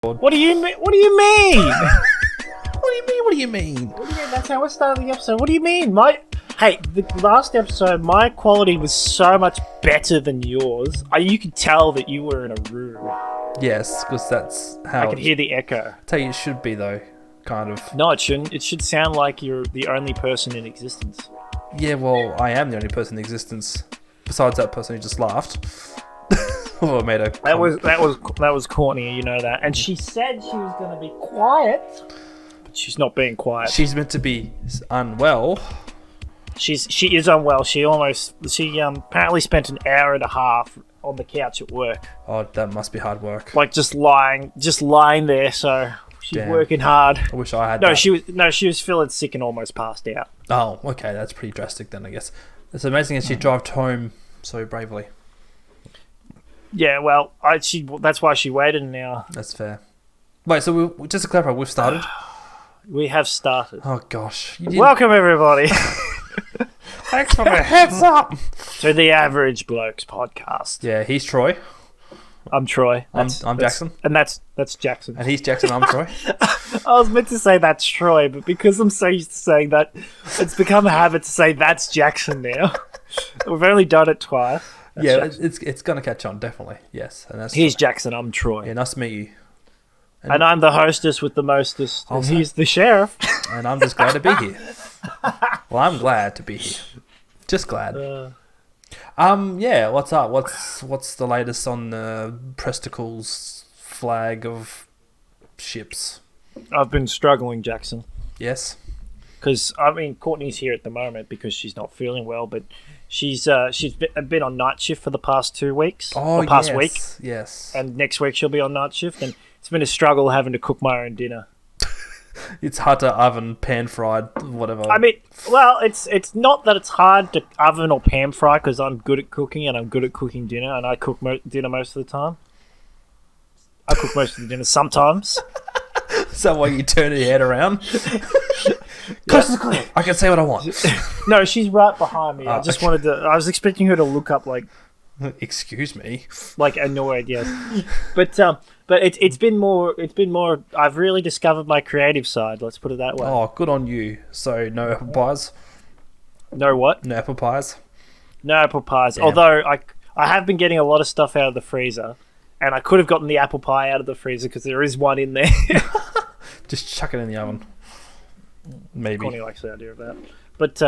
What do you mean? What do you mean? What do you mean? That's how we're starting the episode. What do you mean? The last episode, my quality was so much better than yours. You could tell that you were in a room. Yes, because that's how... I could hear the echo. That's how it should be, though, kind of. No, it shouldn't. It should sound like you're the only person in existence. Yeah, well, I am the only person in existence, besides that person who just laughed. Or made a that was Courtney, you know that. And she said she was going to be quiet, but she's not being quiet. She's meant to be unwell. She is unwell. She apparently spent an hour and a half on the couch at work. Oh, that must be hard work. Like just lying there. So she's working hard. I wish I had. She was feeling sick and almost passed out. Oh, okay, that's pretty drastic then, I guess. It's amazing that she drove home so bravely. Yeah, well, that's why she waited an hour. That's fair. Wait, so just to clarify, we've started? We have started. Oh, gosh. Welcome, everybody. Thanks for the heads up. To the Average Blokes Podcast. Yeah, he's Troy. I'm Troy. I'm Jackson. And that's Jackson. And he's Jackson, I'm Troy. I was meant to say that's Troy, but because I'm so used to saying that, it's become a habit to say that's Jackson now. We've only done it twice. That's it's going to catch on, definitely. Yes. And he's Jackson, I'm Troy. Yeah, nice to meet you. And I'm the hostess with the mostest. And he's the sheriff. And I'm just glad to be here. Well, I'm glad to be here. Just glad. Yeah, what's up? What's the latest on the Presticles flag of ships? I've been struggling, Jackson. Yes. Because, Courtney's here at the moment because she's not feeling well, but she's been on night shift for the past 2 weeks. Oh, past week. Yes. And next week she'll be on night shift, and it's been a struggle having to cook my own dinner. It's hard to oven, pan fried, whatever. It's not that it's hard to oven or pan fry because I'm good at cooking and I'm good at cooking dinner, and I cook dinner most of the time. I cook most of the dinner sometimes. Is that why you turn your head around? I can say what I want. No, she's right behind me. I was expecting her to look up like... Excuse me. Like annoyed, yes. But it's been more. I've really discovered my creative side. Let's put it that way. Oh, good on you. So no apple pies. No what? No apple pies. No apple pies. Damn. Although I have been getting a lot of stuff out of the freezer, and I could have gotten the apple pie out of the freezer because there is one in there. Just chuck it in the oven. Maybe. Connie likes the idea of that. But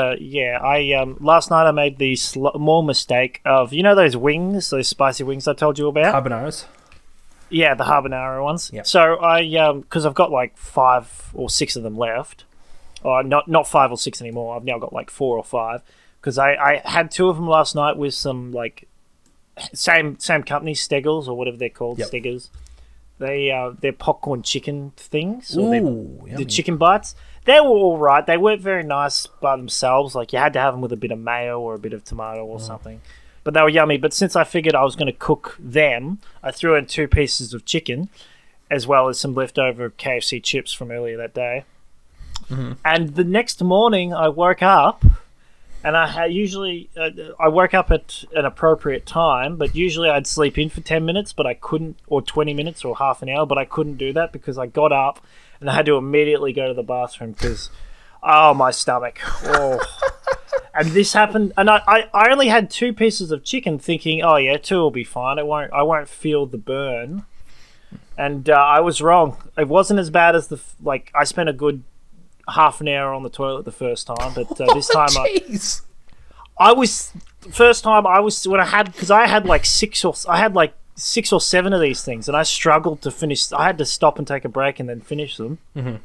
last night I made the small mistake of, those wings, those spicy wings I told you about? Habaneros? Yeah, the habanero ones. Yep. So because I've got like 5 or 6 of them left, or not 5 or 6 anymore, I've now got like 4 or 5, because I had 2 of them last night with some like same company, Steggles or whatever they're called, yep. Steggers. They're popcorn chicken things, or the chicken bites. They were all right. They weren't very nice by themselves. Like, you had to have them with a bit of mayo or a bit of tomato or something. But they were yummy. But since I figured I was going to cook them, I threw in 2 pieces of chicken, as well as some leftover KFC chips from earlier that day. Mm-hmm. And the next morning, I woke up, and I woke up at an appropriate time, but usually I'd sleep in for 10 minutes, but I couldn't, or 20 minutes or half an hour, but I couldn't do that because I got up and I had to immediately go to the bathroom because, my stomach. Oh. And this happened, and I only had 2 pieces of chicken thinking, 2 will be fine. I won't feel the burn. And I was wrong. It wasn't as bad as I spent a good half an hour on the toilet the first time, but this time because I had like 6 or 7 of these things, and I struggled to finish. I had to stop and take a break and then finish them. Mm-hmm.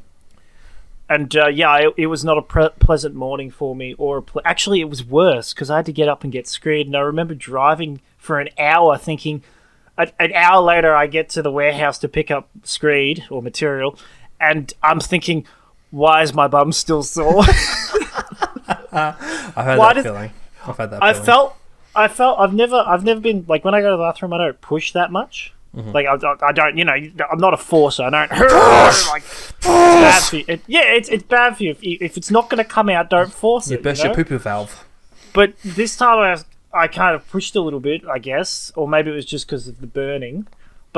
And it was not a pleasant morning for me. Actually, it was worse because I had to get up and get screed. And I remember driving for an hour, thinking. An hour later, I get to the warehouse to pick up screed or material, and I'm thinking, why is my bum still sore? I've had that feeling. I've never been like, when I go to the bathroom, I don't push that much. Mm-hmm. Like I don't, I'm not a forcer. I don't like. It's bad for you. It's bad for you. If it's not going to come out, don't force it. Burst your poo-poo valve. But this time I kind of pushed a little bit, I guess, or maybe it was just because of the burning.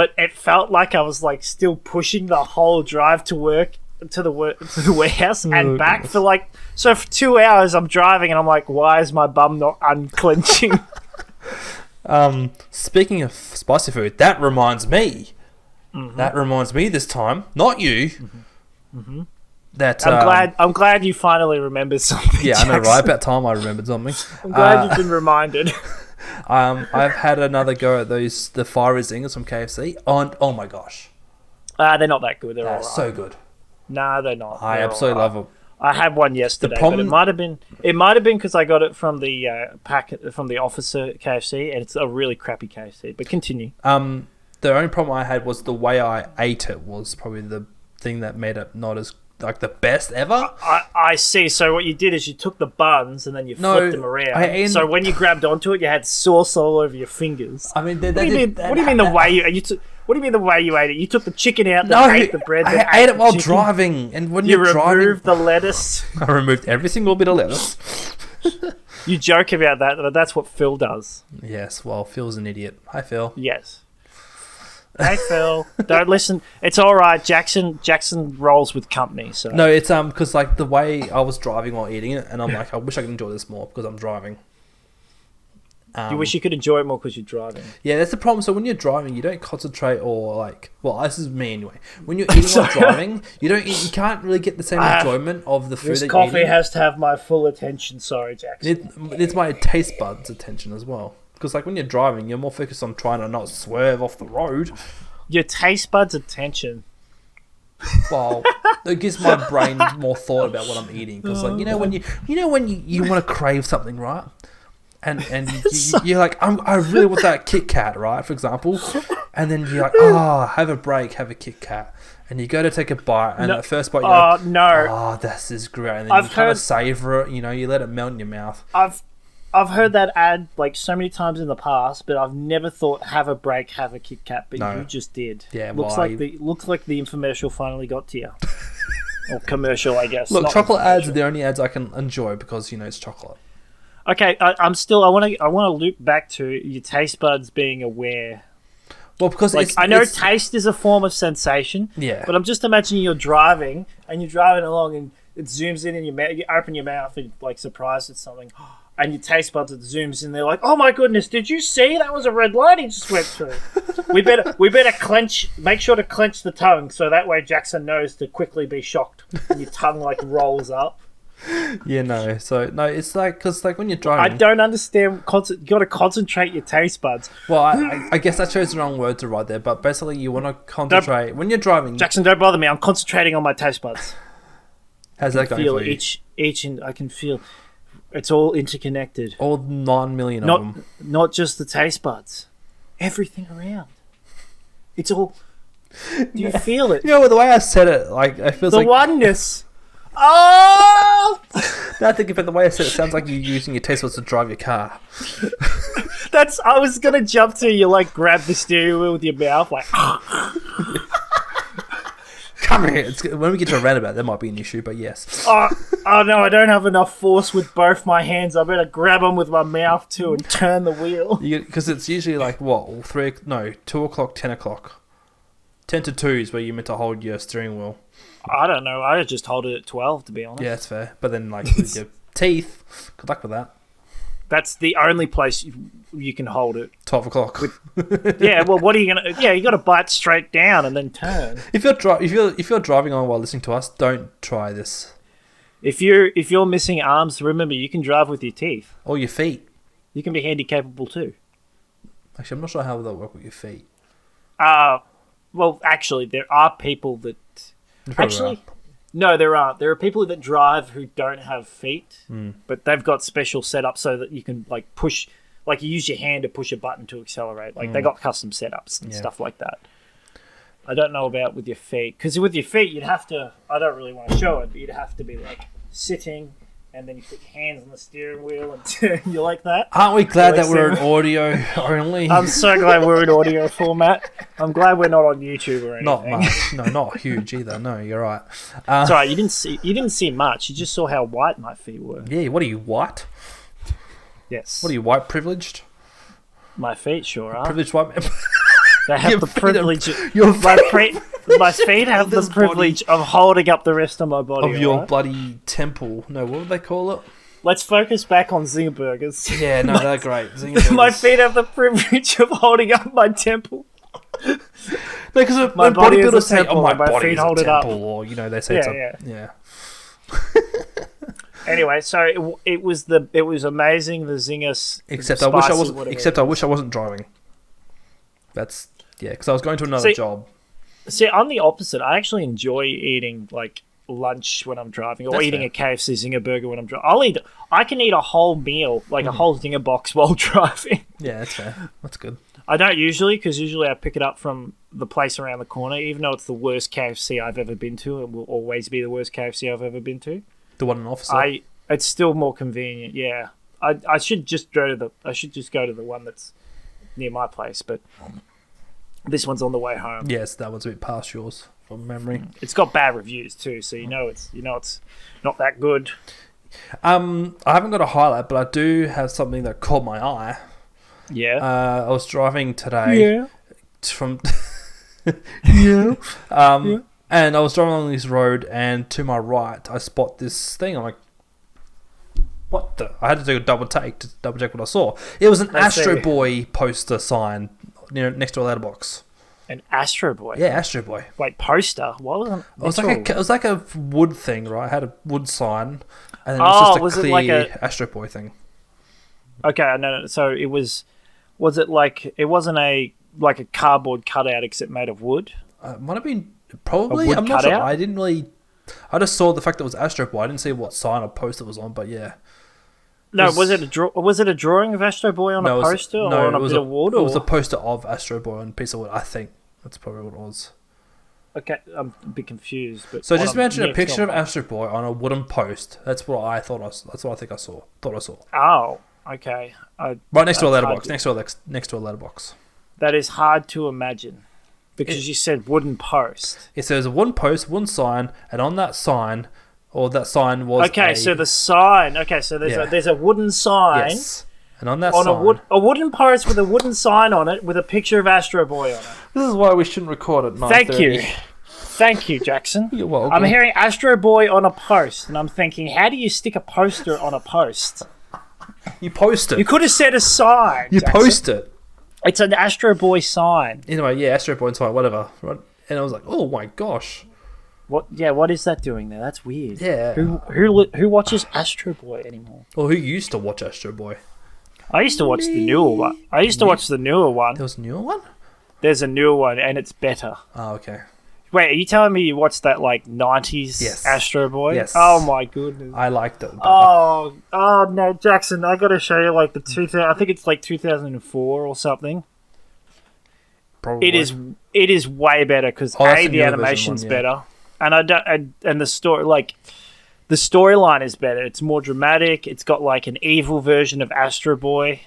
but it felt like I was like still pushing the whole drive to work to the warehouse and back for like. So for 2 hours I'm driving and I'm like, why is my bum not unclenching? Speaking of spicy food, that reminds me. Mm-hmm. That reminds me this time, not you. Mm-hmm. That I'm glad you finally remembered something. Yeah, Jackson. I know, right? About time I remembered something. I'm glad you've been reminded. I've had another go at the fiery zingers from KFC. Oh my gosh, they're not that good. They're all right. So good. No, they're not. I absolutely love them. I had one yesterday, but it might have been because I got it from the packet from the officer KFC, and it's a really crappy KFC. But continue. The only problem I had was the way I ate it was probably the thing that made it not as like the best ever. I see. So what you did is you took the buns and then you flipped them around. So when you grabbed onto it, you had sauce all over your fingers. I mean, what do you mean the way you took? What do you mean the way you ate it? You took the chicken out, ate the bread. I ate it while driving, and when you're driving, you removed the lettuce. I removed every single bit of lettuce. You joke about that, but that's what Phil does. Yes, well, Phil's an idiot. Hi, Phil. Yes. Hey, Phil. Don't listen. It's all right. Jackson rolls with company. So no, it's because like the way I was driving while eating it, and I'm like, I wish I could enjoy this more because I'm driving. You wish you could enjoy it more because you're driving. Yeah, that's the problem. So when you're driving, you don't concentrate or like. Well, this is me anyway. When you're eating while driving, you can't really get the same enjoyment of the food. This that coffee you're eating. has to have my full attention. Sorry, Jackson. It's my taste buds' attention as well. Because like when you're driving, you're more focused on trying to not swerve off the road. Your taste buds' attention. Well, it gives my brain more thought about what I'm eating. Because like when you want to crave something, right? And you're like, I really want that Kit Kat, right? For example, and then you're like, have a break, have a Kit Kat, and you go to take a bite, and the first bite, this is great, and then you kind of savor it. You let it melt in your mouth. I've heard that ad like so many times in the past, but I've never thought have a break, have a Kit Kat. But you just did. Yeah, looks like the infomercial finally got to you, or commercial, I guess. Look, chocolate ads are the only ads I can enjoy because it's chocolate. Okay, I want to loop back to your taste buds being aware. Well, because I know taste is a form of sensation. Yeah. But I'm just imagining you're driving along and it zooms in your mouth. You open your mouth and like surprised at something, and your taste buds it zooms in. They're like, "Oh my goodness! Did you see that was a red line he just went through?" we better clench. Make sure to clench the tongue so that way Jackson knows to quickly be shocked and your tongue like rolls up. Yeah, no. So no, it's like because like when you're driving, I don't understand. You got to concentrate your taste buds. Well, I guess I chose the wrong word to write there, but basically you want to concentrate when you're driving. Jackson, don't bother me. I'm concentrating on my taste buds. How's that going for you? Each, and I can feel it's all interconnected. All 9 million of them. Not just the taste buds, everything around. It's all. Do you feel it? The way I said it, like it feels like the oneness. Oh! Now I think about the way I said it, sounds like you're using your taste buds to drive your car. I was gonna jump to you, like grab the steering wheel with your mouth, like. Come here. When we get to a roundabout, that might be an issue, but yes. Oh no, I don't have enough force with both my hands. I better grab them with my mouth too and turn the wheel. Because it's usually like what 2 o'clock, 10 o'clock. 10 to 2 is where you're meant to hold your steering wheel. I don't know. I just hold it at 12, to be honest. Yeah, that's fair. But then, like, with your teeth, good luck with that. That's the only place you can hold it. 12 o'clock. Yeah, well, what are you going to... Yeah, you got to bite straight down and then turn. If you're driving on while listening to us, don't try this. If you're missing arms, remember, you can drive with your teeth. Or your feet. You can be handicapable too. Actually, I'm not sure how that'll work with your feet. Well, actually, there are people that... Actually, no, there aren't. There are people that drive who don't have feet, but they've got special setups so that you can like push, like you use your hand to push a button to accelerate. Like they got custom setups and stuff like that. I don't know about with your feet, because with your feet you'd have to. I don't really want to show it, but you'd have to be like sitting, and then you put your hands on the steering wheel and turn. You like that? Aren't we glad that we're in audio only? I'm so glad we're in audio format. I'm glad we're not on YouTube or anything. Not much. No, not huge either. No, you're right. It's all right. You didn't see much. You just saw how white my feet were. Yeah. What are you, white? Yes. What are you, white privileged? My feet sure are. Privileged white man. They have the privilege. My feet have the This privilege of holding up the rest of my body. Of your right? bloody temple. No, what would they call it? Let's focus back on zinger burgers. Yeah, no, they're great. Zinger My burgers. feet have the privilege of holding up my temple. No, because My when body is a bodybuilders say, temple, "Oh, my and my body feet is a hold it up." temple," or they say, Yeah. Anyway, so it was amazing. The zinger. Except I wish I wasn't driving. That's because I was going to another job. See, I'm the opposite. I actually enjoy eating like lunch when I'm driving, or eating a KFC zinger burger when I'm driving. I can eat a whole meal, like a whole zinger box, while driving. Yeah, that's fair. That's good. I don't usually, because usually I pick it up from the place around the corner, even though it's the worst KFC I've ever been to. It will always be the worst KFC I've ever been to. The one in Officer. It's still more convenient. Yeah, I should just go to the one that's near my place, but this one's on the way home. Yes, that one's a bit past yours from memory. It's got bad reviews too, so it's not that good. I haven't got a highlight, but I do have something that caught my eye. Yeah. I was driving today. Yeah. From Yeah. and I was driving along this road, and to my right, I spot this thing. I'm like, what the? I had to do a double check what I saw. It was an Astro Boy poster sign next to a letterbox. An Astro Boy? Yeah, Astro Boy. Wait, poster? What was it? It was like a wood thing, right? It had a wood sign, and then it was just a clear Astro Boy thing. Okay, no. So it was it like, it wasn't a cardboard cutout except made of wood? Might have been, probably. I'm not sure. I didn't really... I just saw the fact that it was Astro Boy. I didn't see what sign or poster it was on, but yeah. No, was it a drawing of Astro Boy on a poster or on a bit of wood? It was a poster of Astro Boy on a piece of wood, I think. That's probably what it was. Okay, I'm a bit confused. But so just imagine a picture of Astro Boy on a wooden post. That's what I thought. That's what I think I saw. Oh, okay. Right next to a letterbox. Next to a letterbox. That is hard to imagine because you said wooden post. It says one post, one sign, and on that sign, or that sign was so the sign. Okay, so there's a wooden sign. Yes. And on that sign, a wooden post with a wooden sign on it with a picture of Astro Boy on it. This is why we shouldn't record at 9:30. Thank you, Jackson. You're welcome. I'm hearing Astro Boy on a post, and I'm thinking, how do you stick a poster on a post? You post it. You could have said a sign. You Jackson. post it. It's an Astro Boy sign. Anyway, yeah, Astro Boy sign, whatever. Right? And I was like, oh my gosh. What? Yeah, what is that doing there? That's weird. Yeah. Who watches Astro Boy anymore? Or who used to watch Astro Boy? I used to watch the newer one. There was a newer one? There's a newer one, and it's better. Oh, okay. Wait, are you telling me you watched that, 90s Astro Boy? Yes. Oh, my goodness. I liked it. Oh, no, Jackson, I gotta show you, the 2000... I think it's, 2004 or something. Probably. It is way better, because, the animation's better. And and the story, the storyline is better. It's more dramatic. It's got an evil version of Astro Boy,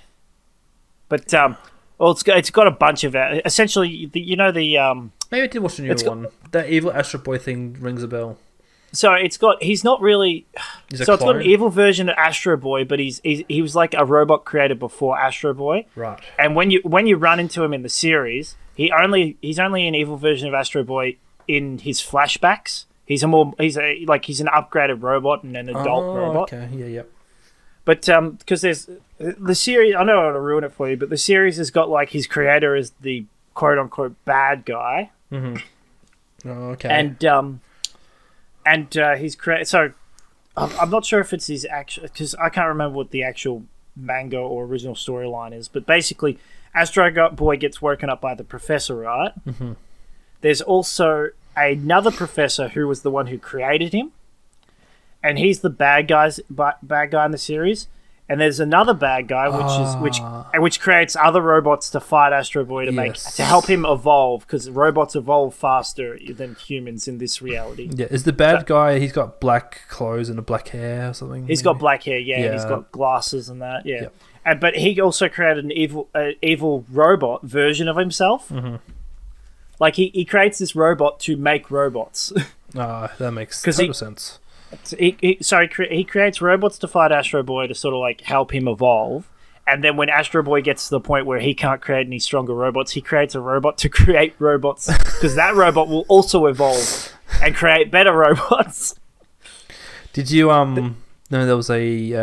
but it's got a bunch of essentially maybe I did watch the new one. That evil Astro Boy thing rings a bell. So he's not really. It's got an evil version of Astro Boy, but he was like a robot created before Astro Boy. Right. And when you run into him in the series, he's only an evil version of Astro Boy in his flashbacks. He's an upgraded robot and an adult robot. Okay, yeah. But because there's the series, I know I want to ruin it for you, but the series has got his creator as the quote unquote bad guy. Mm-hmm. Oh, okay. And he's created. So I'm not sure if it's his actual, because I can't remember what the actual manga or original storyline is. But basically, Astro Boy gets woken up by the professor, right? Mm-hmm. There's also another professor who was the one who created him, and he's the bad guy in the series. And there's another bad guy which creates other robots to fight Astro Boy to help him evolve, because robots evolve faster than humans in this reality. Yeah, is the bad guy? He's got black clothes and a black hair or something. He's got black hair, yeah. And he's got glasses and that, yeah. Yep. But he also created an evil robot version of himself. Mm-hmm. He creates this robot to make robots. That makes total sense. He creates robots to fight Astro Boy to sort of help him evolve, And then when Astro Boy gets to the point where he can't create any stronger robots, he creates a robot to create robots because that robot will also evolve and create better robots. Did you know there was a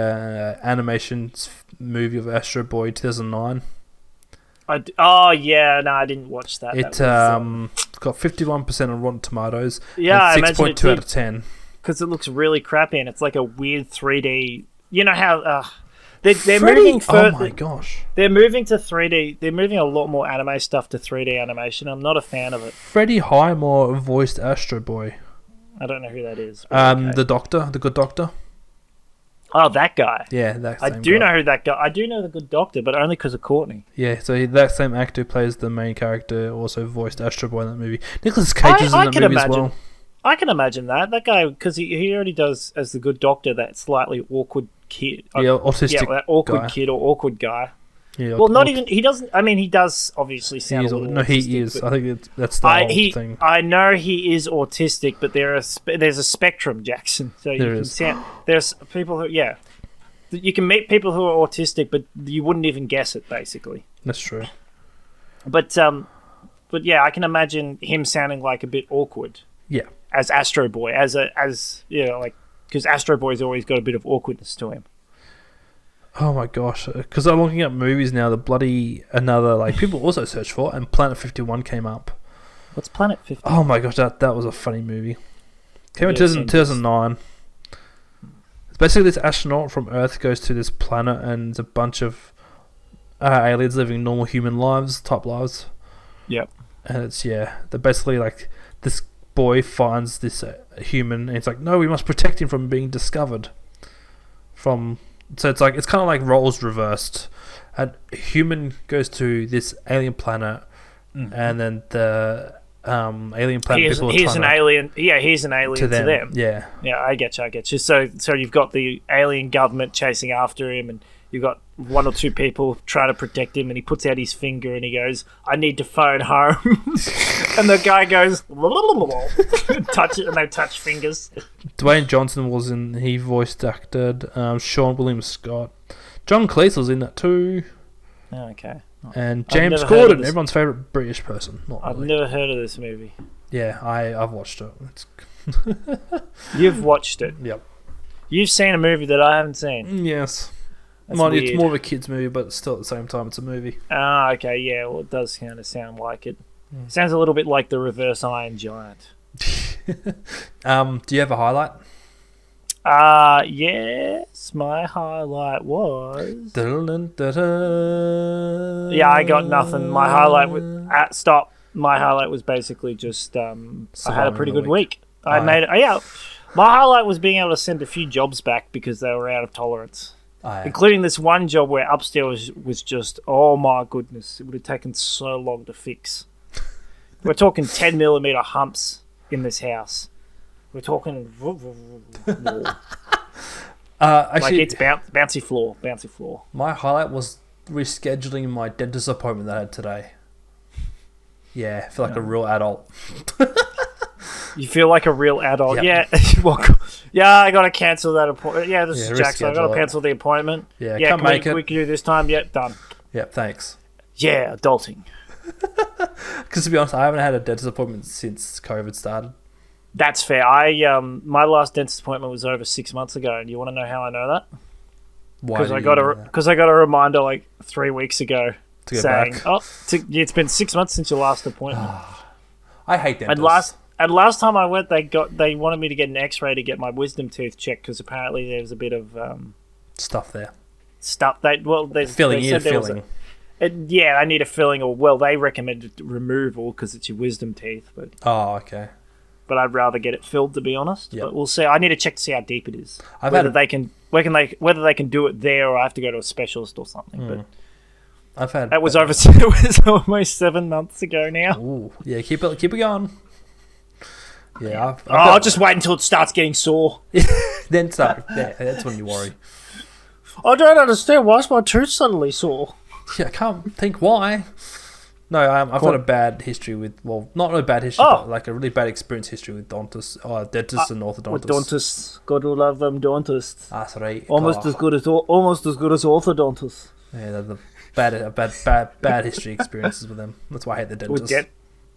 animation movie of Astro Boy 2009? Oh yeah, no, I didn't watch that. It got 51% on Rotten Tomatoes. Yeah, and 6.2 out of 10. Because it looks really crappy and it's like a weird 3D. You know how they're Freddy? moving further. Oh my gosh! They're moving to 3D. They're moving a lot more anime stuff to 3D animation. I'm not a fan of it. Freddie Highmore voiced Astro Boy. I don't know who that is. Okay. The Doctor, the Good Doctor. Oh, that guy. Yeah, that. I do know who that guy. I do know the Good Doctor, but only because of Courtney. Yeah, so that same actor who plays the main character also voiced Astro Boy in that movie. Nicolas Cage is in that movie as well. I can imagine that guy because he already does as the Good Doctor that slightly awkward kid. Yeah, autistic. Yeah, that awkward guy. Kid or awkward guy. Yeah, well, not even he doesn't. I mean, he does obviously sound. He is. I think that's the whole thing. I know he is autistic, but there's a spectrum, Jackson. So there's people who you can meet people who are autistic, but you wouldn't even guess it. Basically, that's true. But yeah, I can imagine him sounding like a bit awkward. Yeah. As Astro Boy, as you know, like because Astro Boy's always got a bit of awkwardness to him. Oh my gosh! Because I'm looking at movies now. The bloody another like people also search for, and Planet 51 came up. What's Planet 51? Oh my gosh, that was a funny movie. Came in 2009. It's basically this astronaut from Earth goes to this planet, and it's a bunch of aliens living normal human lives, type lives. Yep. And it's they're basically like this boy finds this human, and it's like, no, we must protect him from being discovered. So it's kind of like roles reversed. A human goes to this alien planet, and then the alien planet. He's an alien. Yeah, he's an alien to them. Yeah, I get you. So you've got the alien government chasing after him, and you've got one or two people trying to protect him, and he puts out his finger and he goes, "I need to phone home," and the guy goes, "Touch it," and they touch fingers. Dwayne Johnson he voiced acted. Sean William Scott, John Cleese was in that too. Oh, okay. And James Corden, everyone's favourite British person. I've never heard of this movie. Yeah, I've watched it. You've watched it? Yep. You've seen a movie that I haven't seen? Yes. It's more of a kid's movie, but still at the same time, it's a movie. Ah, okay, yeah. Well, it does kind of sound like it. Sounds a little bit like the Reverse Iron Giant. Do you have a highlight? Yes. My highlight was... Yeah, I got nothing. My highlight was... My highlight was basically just... I had a pretty good week. My highlight was being able to send a few jobs back because they were out of tolerance. Including this one job where upstairs was just, oh my goodness, it would have taken so long to fix. We're talking 10mm humps in this house. We're talking... actually, it's bouncy floor. My highlight was rescheduling my dentist appointment that I had today. Yeah, I feel like a real adult. You feel like a real adult. Yep. Yeah. I got to cancel that appointment. Yeah, this is Jackson. I got to cancel the appointment. Yeah, can't make it. We can do this time. Yep, done. Yep, thanks. Yeah, adulting. Because to be honest, I haven't had a dentist appointment since COVID started. That's fair. My last dentist appointment was over 6 months ago. And you want to know how I know that? Why? Because I got a reminder like 3 weeks ago to get saying, back. It's been 6 months since your last appointment. I hate dentists. And last time I went, they wanted me to get an X-ray to get my wisdom tooth checked because apparently there was a bit of stuff there. Filling. I need a filling, or they recommended removal because it's your wisdom teeth. But okay. But I'd rather get it filled, to be honest. Yep. But we'll see. I need to check to see how deep it is. Whether they can do it there, or I have to go to a specialist or something. But it was almost 7 months ago now. Ooh, yeah, keep it going. Yeah, I'll just wait until it starts getting sore. Then start. Yeah, that's when you worry. I don't understand. Why is my tooth suddenly sore? Yeah, I can't think why. No, I've got a bad history with... Well, not a bad history, but like a really bad experience history with dentists and orthodontists. With dentists. Gotta love them dentists. That's right. Almost as good as orthodontists. Yeah, the bad history experiences with them. That's why I hate the dentist.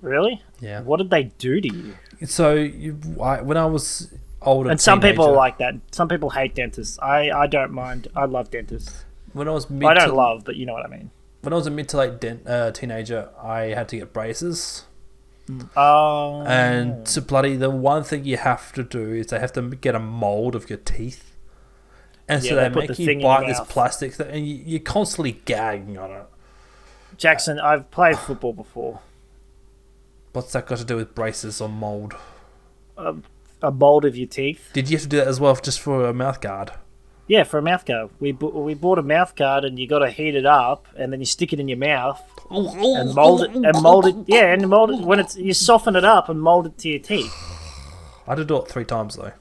Really? Yeah. What did they do to you? So when I was older, and some people are like that. Some people hate dentists. I don't mind. I love dentists. When I was I don't love, but you know what I mean. When I was a mid to late teenager, I had to get braces. Oh. And the one thing you have to do is they have to get a mold of your teeth. And so they make you bite this plastic thing, and you're constantly gagging on it. Jackson, I've played football before. What's that got to do with braces or mold? A mold of your teeth. Did you have to do that as well just for a mouth guard? Yeah, for a mouth guard. We bought a mouth guard, and you got to heat it up, and then you stick it in your mouth and mold it. Yeah, and mold it when you soften it up and mold it to your teeth. I had to do it 3 times though.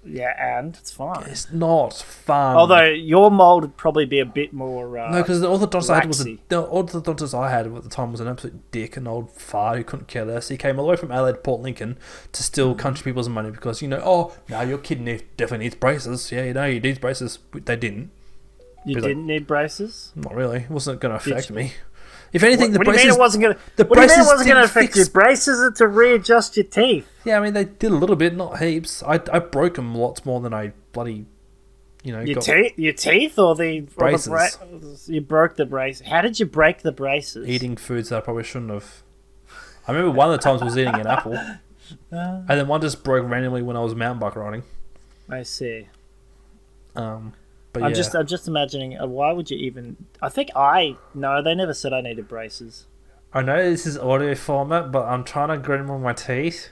Yeah, and it's fine. It's not fun. Although your mold would probably be a bit more. No, because all the doctors I had at the time was an absolute dick, an old fart who couldn't care less. He came all the way from Adelaide to Port Lincoln to steal country people's money because your kid definitely needs braces. Yeah, he needs braces. They didn't. You didn't need braces? Not really. It wasn't going to affect me. If anything, the braces... What do you mean it wasn't going to affect you? Braces are to readjust your teeth. Yeah, I mean, they did a little bit, not heaps. I broke them lots more than I bloody, Your teeth or the... braces? You broke the braces. How did you break the braces? Eating foods that I probably shouldn't have. I remember one of the times I was eating an apple. And then one just broke randomly when I was mountain bike riding. I see. But I'm just imagining, why would you even... No, they never said I needed braces. I know this is audio format, but I'm trying to grin with my teeth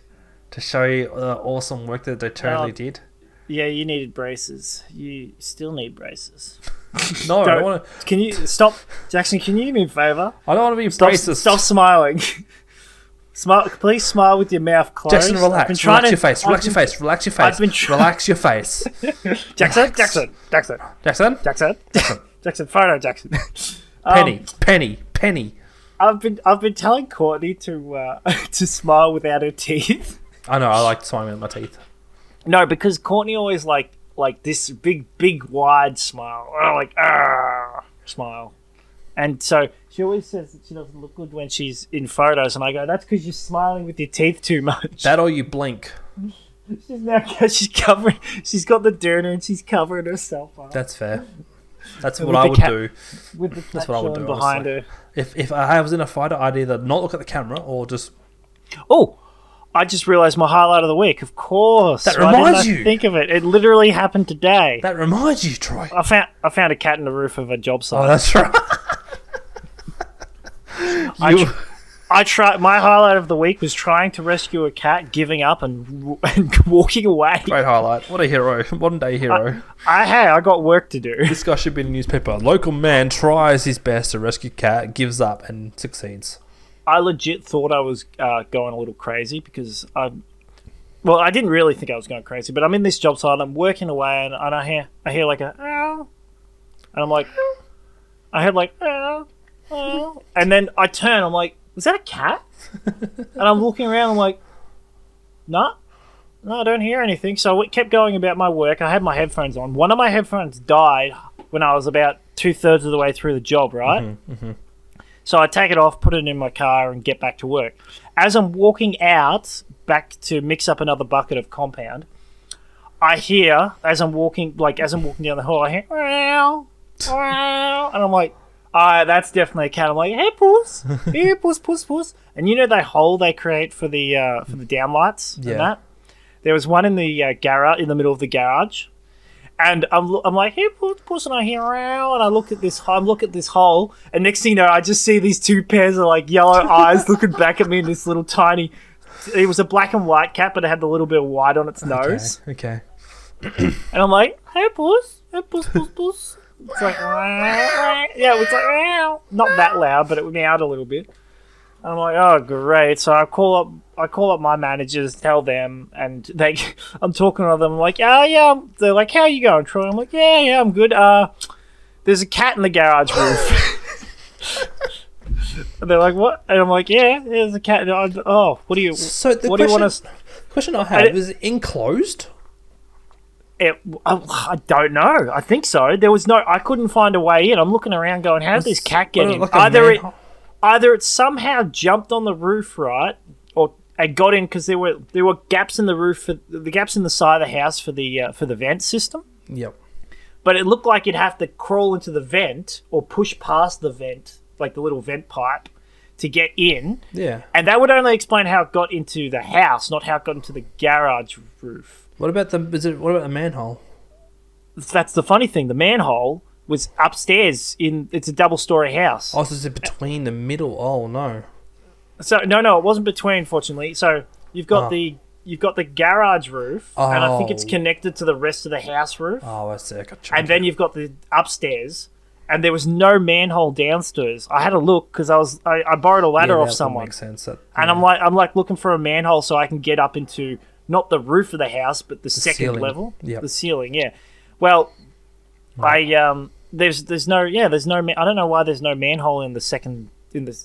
to show you the awesome work that they totally did. Yeah, you needed braces. You still need braces. No, I don't want to... Can you... Stop. Jackson, can you do me a favour? I don't want to be braces. Stop smiling. Please smile with your mouth closed. Jackson, relax. Relax your face. Relax your face. Jackson, photo Jackson. Penny. I've been telling Courtney to smile without her teeth. I know, I like smiling with my teeth. No, because Courtney always like this big wide smile. Smile. And so she always says that she doesn't look good when she's in photos, and I go, that's because you're smiling with your teeth too much. That or you blink. She's covering. She's got the doona and she's covering herself up. That's fair. That's what I would do. That's what I would do behind her. If I was in a photo, I'd either not look at the camera or just. Oh, I just realised my highlight of the week. Of course, that reminds you. Think of it. It literally happened today. That reminds you, Troy. I found a cat in the roof of a job site. Oh, that's right. I tried. My highlight of the week was trying to rescue a cat, giving up and walking away. Great highlight! What a hero! Modern day hero. I got work to do. This guy should be in a newspaper. Local man tries his best to rescue cat, gives up and succeeds. I legit thought I was going a little crazy because I didn't really think I was going crazy, but I'm in this job site. I'm working away, and I hear like a ow, and I'm like, I heard like ow. And then I turn, I'm like, was that a cat? And I'm looking around, I'm like, no, I don't hear anything. So I kept going about my work. I had my headphones on. One of my headphones died when I was about 2/3 of the way through the job, right? So I take it off, put it in my car, and get back to work. As I'm walking out, back to mix up another bucket of compound, I hear, as I'm walking down the hall, I hear, meow, meow, and I'm like, that's definitely a cat. I'm like, hey, puss. Here, puss. And you know that hole they create for the downlights and that? There was one in the garage, in the middle of the garage. And I'm like, hey, puss, and I hear, meow, and I look at this hole, and next thing you know, I just see these two pairs of like yellow eyes looking back at me in this little tiny... It was a black and white cat, but it had a little bit of white on its nose. Okay. And I'm like, hey, puss. It's like, yeah, it was like, not that loud, but it meowed a little bit. And I'm like, oh, great. So I call up my managers, tell them, and I'm talking to them. I'm like, yeah. They're like, how are you going, Troy? I'm like, yeah, I'm good. There's a cat in the garage roof. And they're like, what? And I'm like, yeah, there's a cat. Oh, what do you? So what do you want to? Question I had was it enclosed. I don't know. I think so. I couldn't find a way in. I'm looking around going, how did this cat get in? Like Either it somehow jumped on the roof, right, or it got in because there were gaps in the roof, the gaps in the side of the house for the vent system. Yep. But it looked like you'd have to crawl into the vent or push past the vent, like the little vent pipe, to get in. Yeah. And that would only explain how it got into the house, not how it got into the garage roof. What about the manhole? That's the funny thing. The manhole was upstairs it's a double-story house. Oh, so it's between the middle. Oh no. So no, it wasn't between, fortunately. So you've got the garage roof, and I think it's connected to the rest of the house roof. Oh, I see. And then you've got the upstairs, and there was no manhole downstairs. I had a look because I borrowed a ladder off someone. Makes sense. And I'm like looking for a manhole so I can get up into not the roof of the house, but the second ceiling. level, Yep. the ceiling. Yeah. Well, there's no I don't know why there's no manhole in the second.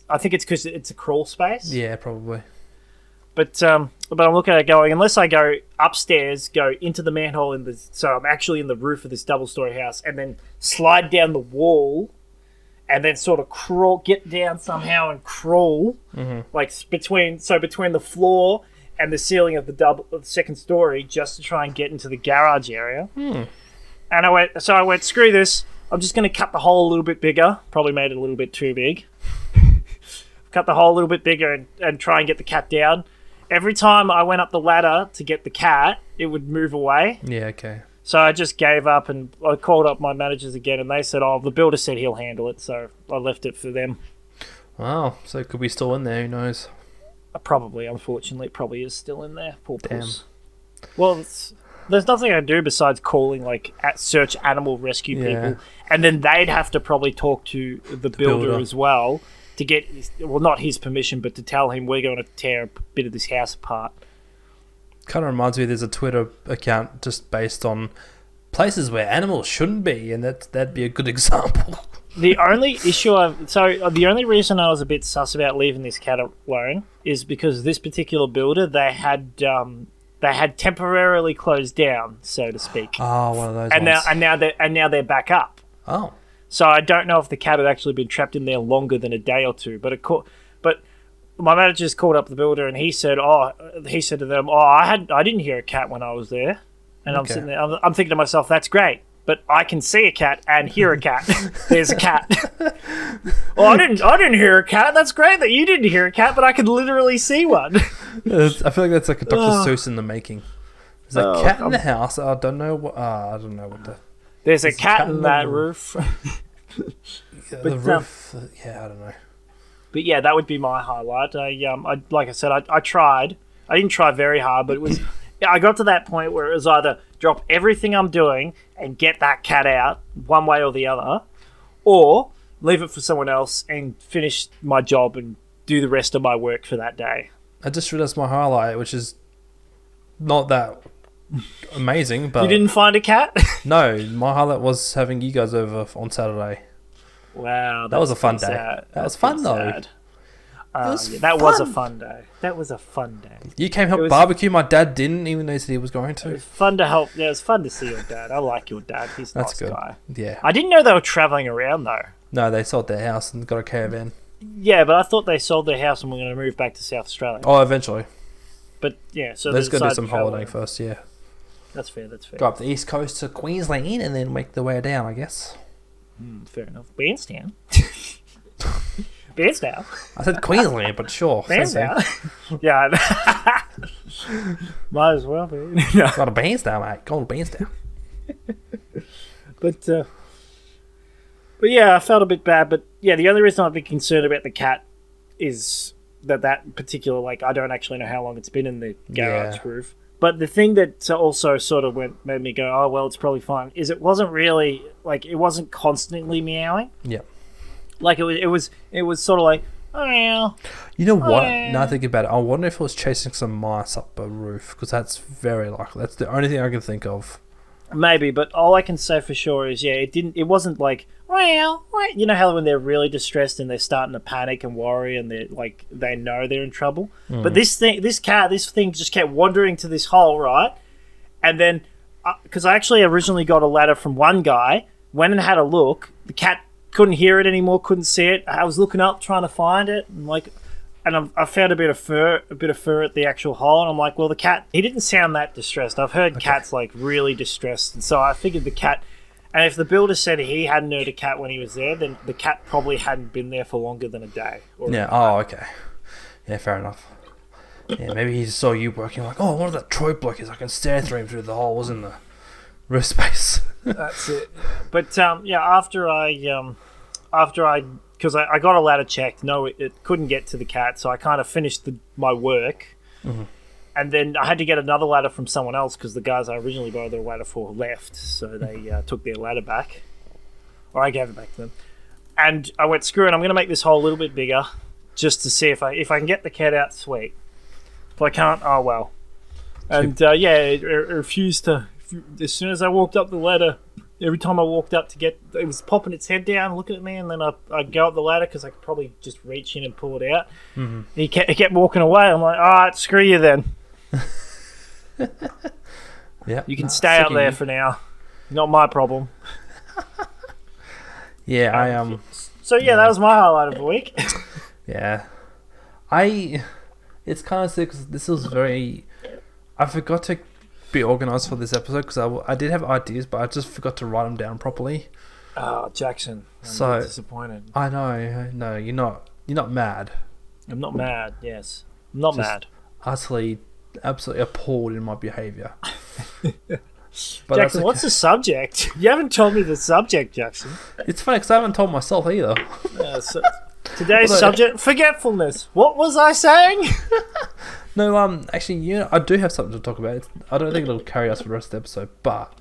I think it's because it's a crawl space. Yeah, probably. But I'm looking at it going, unless I go upstairs, go into the manhole so I'm actually in the roof of this double-story house, and then slide down the wall, and then sort of get down somehow and crawl, like between the floor and the ceiling of the second story, just to try and get into the garage area. And I went, screw this. I'm just going to cut the hole a little bit bigger. Probably made it a little bit too big. Cut the hole a little bit bigger and try and get the cat down. Every time I went up the ladder to get the cat, it would move away. Yeah, okay. So I just gave up, and I called up my managers again, and they said, the builder said he'll handle it, so I left it for them. Wow, so it could be still in there, who knows? Probably, unfortunately, it probably is still in there. Poor puss. Well, there's nothing I can do besides calling, search animal rescue people, and then they'd have to probably talk to the builder as well to get, not his permission, but to tell him we're going to tear a bit of this house apart. Kind of reminds me, there's a Twitter account just based on places where animals shouldn't be, and that'd be a good example. The only the only reason I was a bit sus about leaving this cat alone is because this particular builder, they had temporarily closed down, so to speak. Oh, one of those and ones. now they're back up. Oh. So I don't know if the cat had actually been trapped in there longer than a day or two, but my manager's called up the builder, and he said to them, I didn't hear a cat when I was there. And I'm sitting there, I'm thinking to myself, that's great, but I can see a cat and hear a cat. There's a cat. I didn't hear a cat. That's great that you didn't hear a cat, but I could literally see one. I feel like that's like a Dr. Seuss in the making. There's a cat in the house. I don't know what the... There's a cat in that roof. The roof. I don't know. But yeah, that would be my highlight. I like I said, I tried. I didn't try very hard, but it was. I got to that point where it was either drop everything I'm doing and get that cat out one way or the other, or leave it for someone else and finish my job and do the rest of my work for that day. I just realized my highlight, which is not that amazing, but you didn't find a cat? No, my highlight was having you guys over on Saturday. Wow, that was a fun day. Sad. That was fun though. That was a fun day. That was a fun day. You came help barbecue. My dad didn't, even though he said he was going to. It was fun to help. Yeah, it was fun to see your dad. I like your dad. He's a nice good guy. Yeah. I didn't know they were travelling around though. No, they sold their house and got a caravan. Yeah, but I thought they sold their house and were going to move back to South Australia. Oh, eventually. But yeah, so let's go do some holidaying first. Yeah. That's fair. Go up the east coast to Queensland and then make the way down, I guess. Fair enough. Bairnstown. Bairnstown. I said Queensland, but sure. Bairnstown. Yeah. Might as well be. No. Got a Bairnstown, mate. Go on Bairnstown. But yeah, I felt a bit bad. But yeah, the only reason I'd be concerned about the cat is that particular, I don't actually know how long it's been in the garage roof. But the thing that also sort of made me go, oh, well, it's probably fine, is it wasn't really, it wasn't constantly meowing. Yeah. It was sort of like, oh, yeah. You know what? Now I think about it, I wonder if it was chasing some mice up a roof, because that's very likely. That's the only thing I can think of. Maybe, but all I can say for sure is, it wasn't like, well, you know how when they're really distressed and they're starting to panic and worry and they know they're in trouble. But this thing just kept wandering to this hole, right? And then because I actually originally got a ladder from one guy, went and had a look. The cat couldn't hear it anymore, couldn't see it. I was looking up trying to find it, and I found a bit of fur at the actual hole, and I'm like, well, the cat, he didn't sound that distressed. I've heard cats like really distressed, and so I figured the cat. And if the builder said he hadn't heard a cat when he was there, then the cat probably hadn't been there for longer than a day. Yeah. Oh, okay. Yeah, fair enough. Yeah, maybe he saw you working like, oh, what that Troy bloke is. I can stare through him through the holes in the roof space. That's it. But after I because I got a ladder checked. No, it couldn't get to the cat, so I kind of finished my work. Mm-hmm. And then I had to get another ladder from someone else because the guys I originally borrowed their ladder for left, so they took their ladder back, or I gave it back to them. And I went, screw it, I'm going to make this hole a little bit bigger, just to see if I can get the cat out. Sweet. If I can't, oh well. And it refused to. As soon as I walked up the ladder, every time I walked up it was popping its head down, looking at me, and then I'd go up the ladder because I could probably just reach in and pull it out. Mm-hmm. He kept walking away. I'm like, all right, screw you then. Yeah, you can stay up there for now. Not my problem. Yeah, I So that was my highlight of the week. Yeah, it's kind of sick because this was very. I forgot to be organised for this episode because I did have ideas, but I just forgot to write them down properly. Oh, Jackson, I'm disappointed. I know. No, you're not mad. I'm not mad. Yes, I'm not mad. Utterly, absolutely appalled in my behaviour. Jackson, what's the subject? You haven't told me the subject, Jackson. It's funny because I haven't told myself either. Today's subject, forgetfulness. What was I saying? No, actually, I do have something to talk about. I don't think it'll carry us for the rest of the episode, but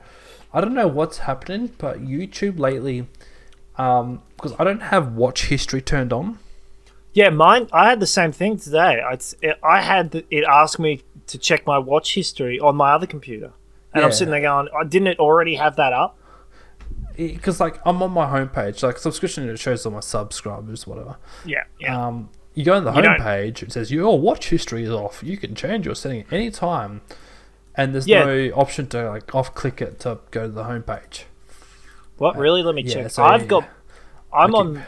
I don't know what's happening, but YouTube lately, because I don't have watch history turned on. Yeah, mine. I had the same thing today. I had it ask me to check my watch history on my other computer, and I'm sitting there going, "Didn't it already have that up?" Because I'm on my homepage, like subscription, it shows all my subscribers, whatever. Yeah. You go on the homepage, it says your watch history is off. You can change your setting at any time, and there's no option to like off click it to go to the homepage. What really? Let me check. So I'm on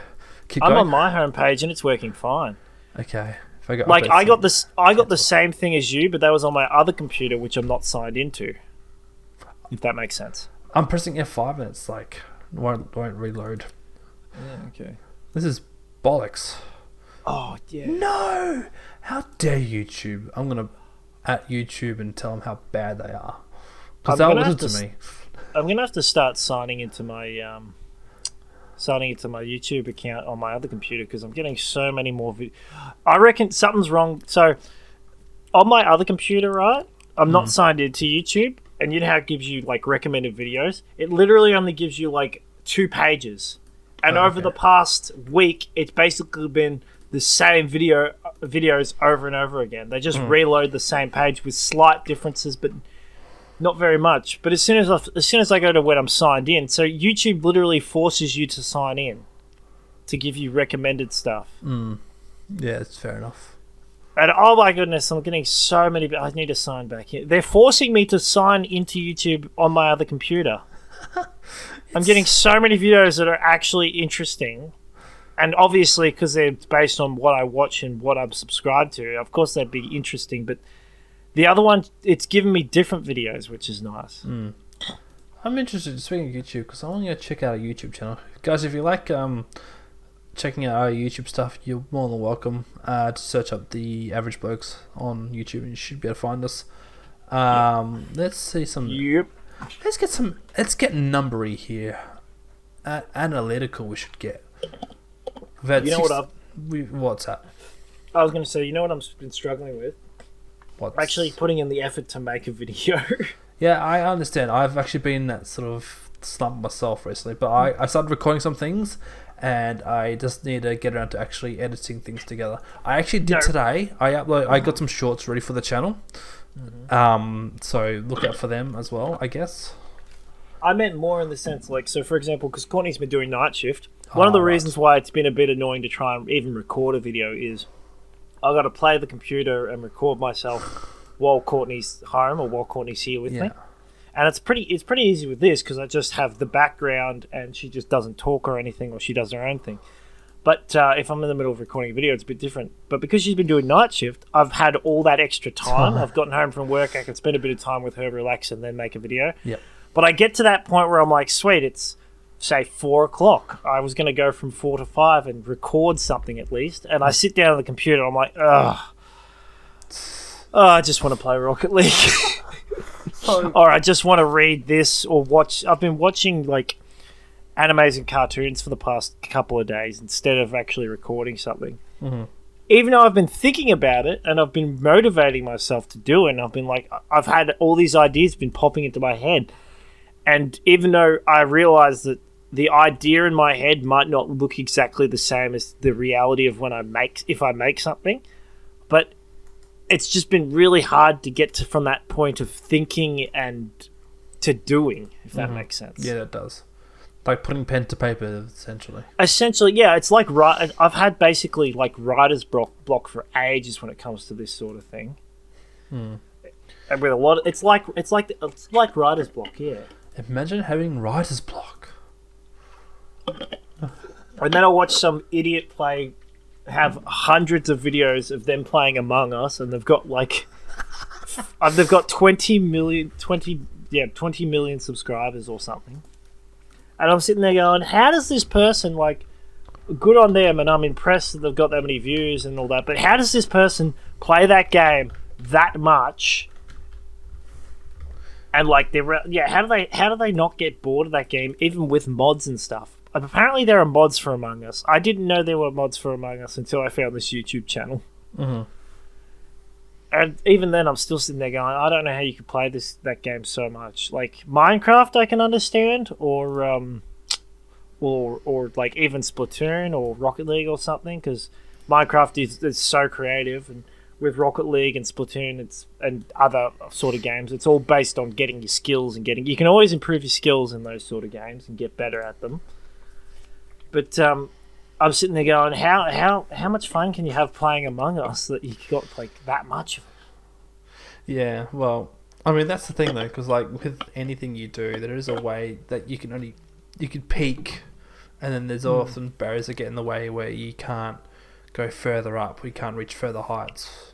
my homepage and it's working fine. Okay. If I got the same thing as you, but that was on my other computer, which I'm not signed into. If that makes sense. I'm pressing F5 and it's like won't reload. Yeah. Okay. This is bollocks. Oh yeah. No! How dare YouTube? I'm gonna at YouTube and tell them how bad they are. Because they'll listen to me. I'm gonna have to start signing into my YouTube account on my other computer because I'm getting so many more. I reckon something's wrong. So on my other computer, right? I'm not signed into YouTube, and you know how it gives you like recommended videos. It literally only gives you like 2 pages, and over the past week, it's basically been the same videos over and over again. They just reload the same page with slight differences, but not very much. But as soon as I go to when I'm signed in, so YouTube literally forces you to sign in to give you recommended stuff. Yeah, it's fair enough. And oh my goodness, I'm getting so many. I need to sign back in. They're forcing me to sign into YouTube on my other computer. I'm getting so many videos that are actually interesting. And obviously, because they're based on what I watch and what I'm subscribed to, of course they'd be interesting. But the other one, it's giving me different videos, which is nice. I'm interested, speaking of YouTube, because I want to go check out a YouTube channel. Guys, if you like checking out our YouTube stuff, you're more than welcome to search up the Average Blokes on YouTube, and you should be able to find us. Let's see some... Yep. Let's get numbery here. Analytical we should get. What's that? I was going to say, you know what I've been struggling with? Actually putting in the effort to make a video. Yeah, I understand. I've actually been in that sort of slump myself recently, but I started recording some things, and I just need to get around to actually editing things together. I actually did today. I got some shorts ready for the channel. So look out for them as well, I guess. I meant more in the sense, like, so for example, because Courtney's been doing night shift, one of the reasons why it's been a bit annoying to try and even record a video is I've got to play the computer and record myself while Courtney's home or while Courtney's here with me. And it's pretty easy with this because I just have the background and she just doesn't talk or anything, or she does her own thing. But if I'm in the middle of recording a video, it's a bit different. But because she's been doing night shift, I've had all that extra time. I've gotten home from work. I can spend a bit of time with her, relax, and then make a video. Yep. But I get to that point where I'm like, sweet, it's, say, 4 o'clock. I was going to go from 4 to 5 and record something at least. And I sit down on the computer. I'm like, ugh. Oh, I just want to play Rocket League. Or I just want to read this or watch. I've been watching, like, animes and cartoons for the past couple of days instead of actually recording something. Mm-hmm. Even though I've been thinking about it and I've been motivating myself to do it, and I've been like, I've had all these ideas been popping into my head. And even though I realize that the idea in my head might not look exactly the same as the reality of if I make something, but it's just been really hard to get from that point of thinking and to doing, if that makes sense. Yeah, that does. Like putting pen to paper, essentially. Essentially, yeah. It's like I've had basically like writer's block for ages when it comes to this sort of thing. And with a lot of, it's like writer's block, yeah. Imagine having writer's block. And then I watch some idiot have hundreds of videos of them playing Among Us, and they've got like, they've got 20 million subscribers or something. And I'm sitting there going, how does this person, like, good on them, and I'm impressed that they've got that many views and all that, but how does this person play that game that much? And like, how do they not get bored of that game, even with mods and stuff? Apparently there are mods for Among Us. I didn't know there were mods for Among Us until I found this YouTube channel. Mm-hmm. And even then, I'm still sitting there going, I don't know how you could play that game so much. Like Minecraft, I can understand, or like even Splatoon or Rocket League or something, because Minecraft is so creative, and with Rocket League and Splatoon, and other sort of games, it's all based on getting your skills and you can always improve your skills in those sort of games and get better at them. But I'm sitting there going, how much fun can you have playing Among Us that you got like that much of it? Yeah, well, I mean that's the thing though, because like with anything you do, there is a way that you can peak, and then there's often barriers that get in the way where you can't go further up, we can't reach further heights.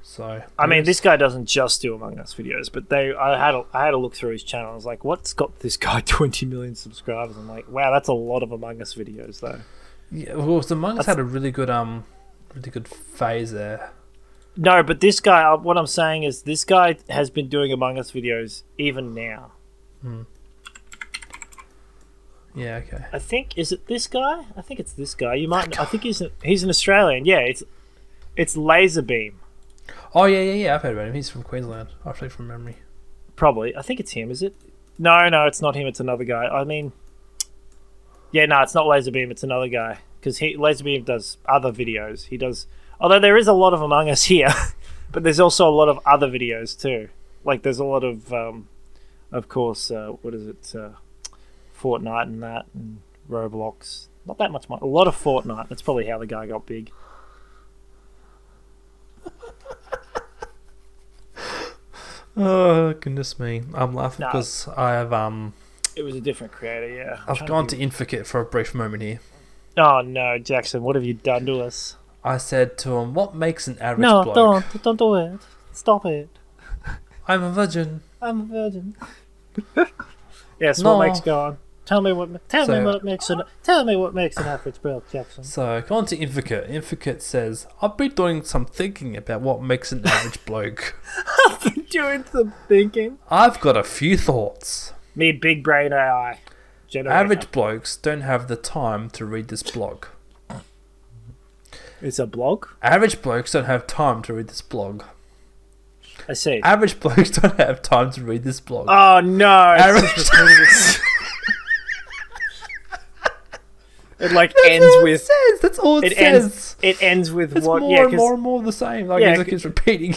So I mean, this guy doesn't just do Among Us videos, but I had a look through his channel. I was like, what's got this guy 20 million subscribers? I'm like, wow, that's a lot of Among Us videos though. Yeah, well, Among Us had a really good phase there. No, but this guy, what I'm saying is, this guy has been doing Among Us videos even now. Yeah, okay. I think, is it this guy? I think it's this guy. I think he's an Australian. Yeah, it's Laserbeam. Oh yeah. I've heard about him. He's from Queensland, actually, from memory. Probably. I think it's him. Is it? No, it's not him. It's another guy. I mean, yeah, no, it's not Laserbeam. It's another guy, because Laserbeam does other videos. He does. Although there is a lot of Among Us here, but there's also a lot of other videos too. Like there's a lot of course, what is it? Fortnite and that, and Roblox. Not that much. A lot of Fortnite. That's probably how the guy got big. Oh goodness me! I'm laughing because I have It was a different creator, yeah. I've gone to Inficate for a brief moment here. Oh no, Jackson! What have you done to us? I said to him, "What makes an average bloke?" No, don't do it. Stop it. I'm a virgin. Yes, no. What makes go on? Tell me what makes an average bloke, Jackson. So, go on to Inficate. Inficate says, I've been doing some thinking about what makes an average bloke. I've been doing some thinking. I've got a few thoughts. Me big brain AI. Generator. Average blokes don't have the time to read this blog. It's a blog? Average blokes don't have time to read this blog. I see. Average blokes don't have time to read this blog. Oh no! It like ends with. It says. That's all it says. It ends with it's what? More and more the same. Like it keeps repeating.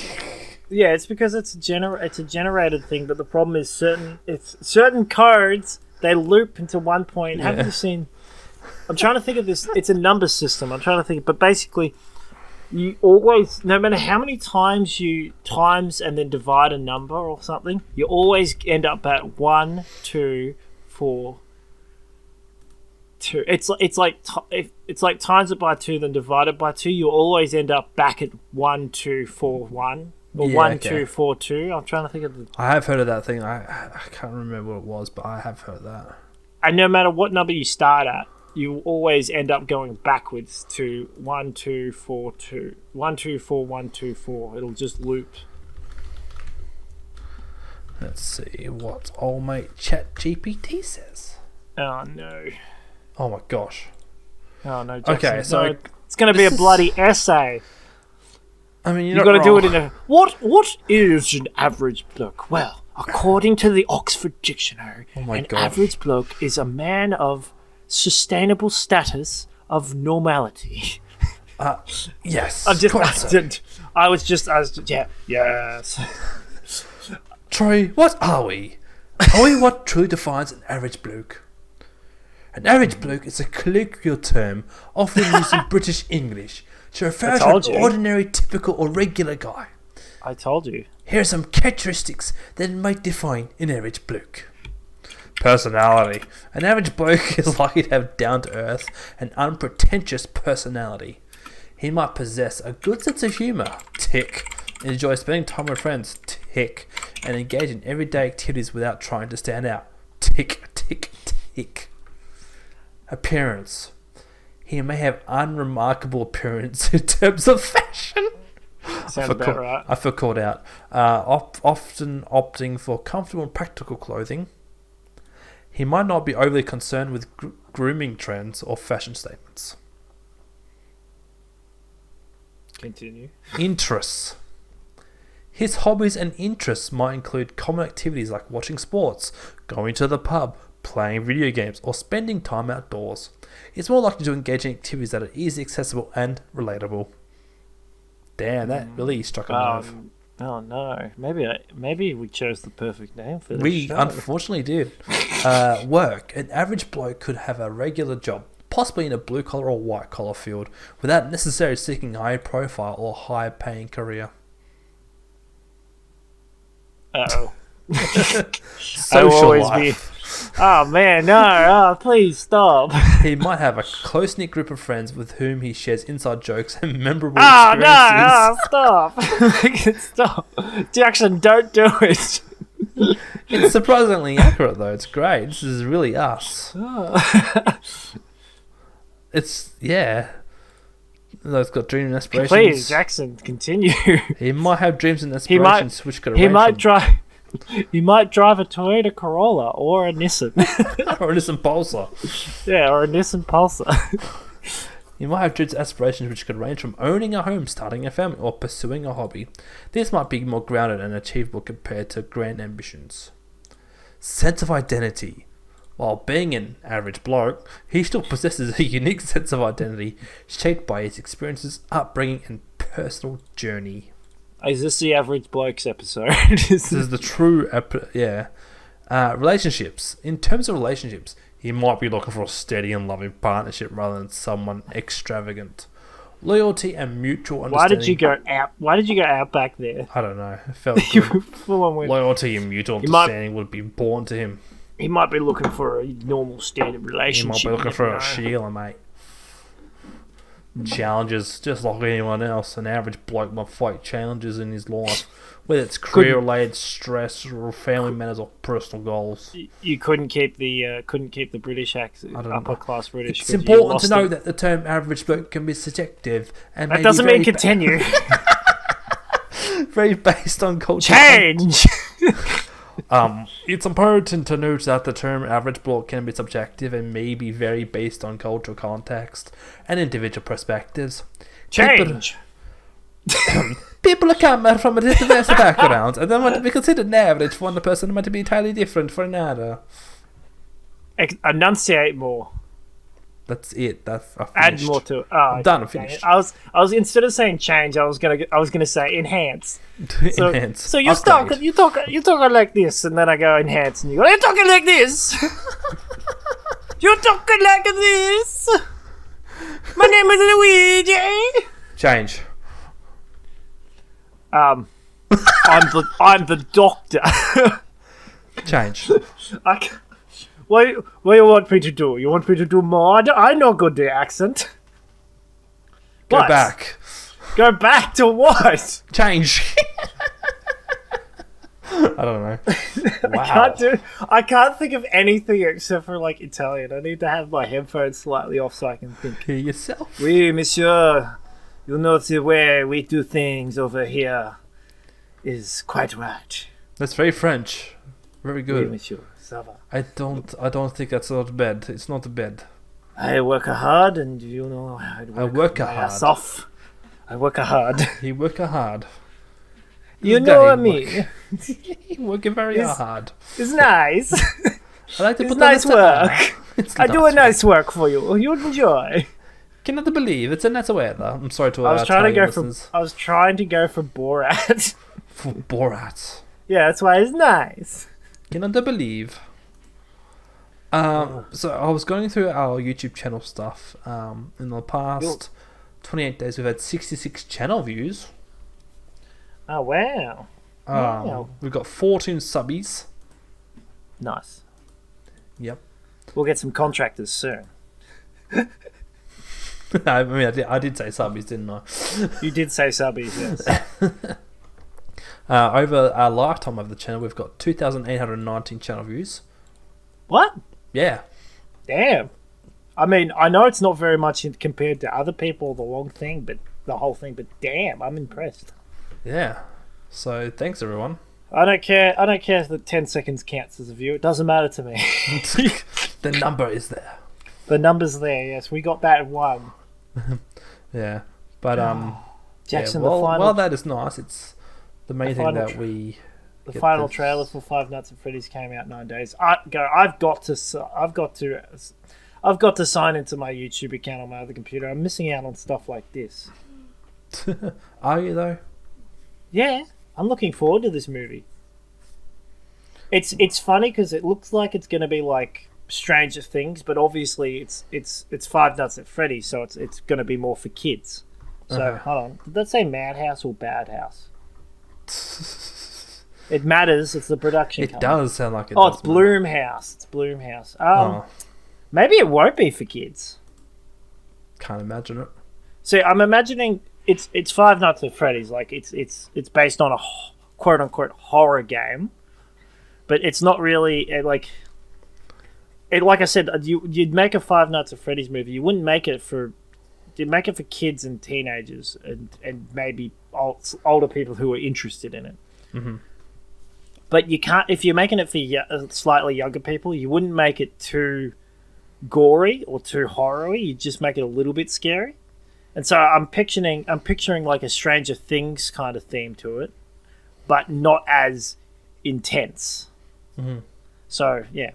Yeah, it's because it's a generated thing. But the problem is certain codes they loop into one point. Haven't you seen? I'm trying to think of this. It's a number system. I'm trying to think, but basically, You always, no matter how many times you times and then divide a number or something, you always end up at 1, 2, 4, 2. It's like times it by 2, then divide it by 2. You always end up back at 1, 2, 4, 1. Or Yeah, 1, okay. 2, 4, 2. I'm trying to think of the. I have heard of that thing. I can't remember what it was, but I have heard that. And no matter what number you start at, you always end up going backwards to 1, 2, 4, 2. 1, 2, 4, 1, 2, 4. It'll just loop. Let's see what old mate ChatGPT says. Oh no. Oh my gosh. Oh no, Jackson. Okay, so no, it's going to be a bloody essay. I mean, You've got to do it in a... What is an average bloke? Well, according to the Oxford Dictionary, an gosh. average bloke is a man of sustainable status of normality. Yes. Yes. Troy, what are we? Are we what truly defines an average bloke? An average bloke is a colloquial term often used in British English to refer to an ordinary, typical, or regular guy. I told you. Here are some characteristics that might define an average bloke. Personality. An average bloke is likely to have down-to-earth and unpretentious personality. He might possess a good sense of humour, tick, enjoy spending time with friends, tick, and engage in everyday activities without trying to stand out, tick, tick, tick. Appearance. He may have unremarkable appearance in terms of fashion. Sounds about right. I feel called out. Often opting for comfortable and practical clothing. He might not be overly concerned with grooming trends or fashion statements. Continue. Interests. His hobbies and interests might include common activities like watching sports, going to the pub, playing video games, or spending time outdoors. He's more likely to engage in activities that are easily accessible and relatable. Damn, that really struck a nerve. Oh no, maybe we chose the perfect name for this We show. unfortunately did. Work. An average bloke could have a regular job, possibly in a blue collar or white collar field, without necessarily seeking a high profile or high paying career. Uh-oh. Social life. Oh man, no! Oh, please stop. He might have a close-knit group of friends with whom he shares inside jokes and memorable Oh experiences. no! Oh, stop! Stop, Jackson! Don't do it. It's surprisingly accurate, though. It's great. This is really us. It's It's got dreams and aspirations. Please, Jackson, continue. He might have dreams and aspirations which could arrange He might drive a Toyota Corolla or a Nissan. or a Nissan Pulsar. Yeah, or a Nissan Pulsar. You might have dreams and aspirations which could range from owning a home, starting a family, or pursuing a hobby. These might be more grounded and achievable compared to grand ambitions. Sense of identity. While being an average bloke, he still possesses a unique sense of identity shaped by his experiences, upbringing, and personal journey. Is this the Average Blokes episode? This is the true... relationships. In terms of relationships, he might be looking for a steady and loving partnership rather than someone extravagant. Loyalty and mutual understanding. Why did you go out back there? I don't know. It felt good. Full on with. Loyalty and mutual understanding would be important to him. He might be looking for a normal standard He relationship. might be looking for a Sheila, mate. Challenges, just like anyone else. An average bloke might fight challenges in his life, whether it's career-related stress or family matters or personal goals. You couldn't keep the British accent, upper class British. It's important to know that the term average bloke can be subjective and that doesn't mean continue. Very based on culture. Change. It's important to note that the term average bloke can be subjective and may be very based on cultural context and individual perspectives. Change. People come from a diverse backgrounds and then want to be considered an average for one person might be entirely different for another. Enunciate more. That's it. Add more to it. Oh, I'm done. I'm finished. I was instead of saying change, I was gonna say enhance. Enhance. So you talk like this, and then I go enhance, and you go, you're talking like this. You're talking like this. My name is Luigi. Change. I'm the doctor. Change. What do you want me to do? You want me to do more? I know good the accent. Go What? back. Go back to what? Change. I don't know. Wow. I can't think of anything except for like Italian. I need to have my headphones slightly off so I can think. Hear yourself. Oui, monsieur. You know the way we do things over here is quite right. That's very French. Very good. Oui, monsieur. Ça va. I don't think that's not bad. It's not bad. I work hard, and you know I work my hard. ass off. I work hard. He work hard. You know what I mean? He working very hard. It's nice. I like to It's put nice work. I do a nice work for you. You enjoy. Cannot believe it's a nice weather. I'm sorry to I was trying to go for listeners. Borat. For Borat. Yeah, that's why it's nice. Cannot believe. So I was going through our YouTube channel stuff. In the past 28 days, we've had 66 channel views. Oh wow! Wow. We've got 14 subbies. Nice. Yep. We'll get some contractors soon. I mean, I did say subbies, didn't I? You did say subbies, yes. Over our lifetime of the channel, we've got 2,819 channel views. What? Yeah. Damn. I mean, I know it's not very much compared to other people, the whole thing, but damn, I'm impressed. Yeah. So thanks everyone. I don't care if the 10 seconds counts as a view. It doesn't matter to me. The number is there. The number's there, yes. We got that one. Yeah. But Jackson, yeah, the final. well, that is nice. It's the main thing that we. The final trailer for Five Nights at Freddy's came out 9 days. I've got to sign into my YouTube account on my other computer. I'm missing out on stuff like this. Are you though? Yeah, I'm looking forward to this movie. It's funny because it looks like it's going to be like Stranger Things, but obviously it's Five Nights at Freddy's, so it's going to be more for kids. So hold on, did that say Madhouse or Bad House? It matters. It's the production. It does sound like it. Oh, it's Bloomhouse. It's Bloomhouse. Maybe it won't be for kids. Can't imagine it. See, I'm imagining it's Five Nights at Freddy's. Like it's based on a quote unquote horror game, but it's not really like I said. You'd make a Five Nights at Freddy's movie. You wouldn't make it for. You'd make it for kids and teenagers and maybe older people who are interested in it. Mm-hmm. But you can't, if you're making it for slightly younger people, you wouldn't make it too gory or too horror-y. You just make it a little bit scary. And so I'm picturing like a Stranger Things kind of theme to it, but not as intense. Mm-hmm. So yeah,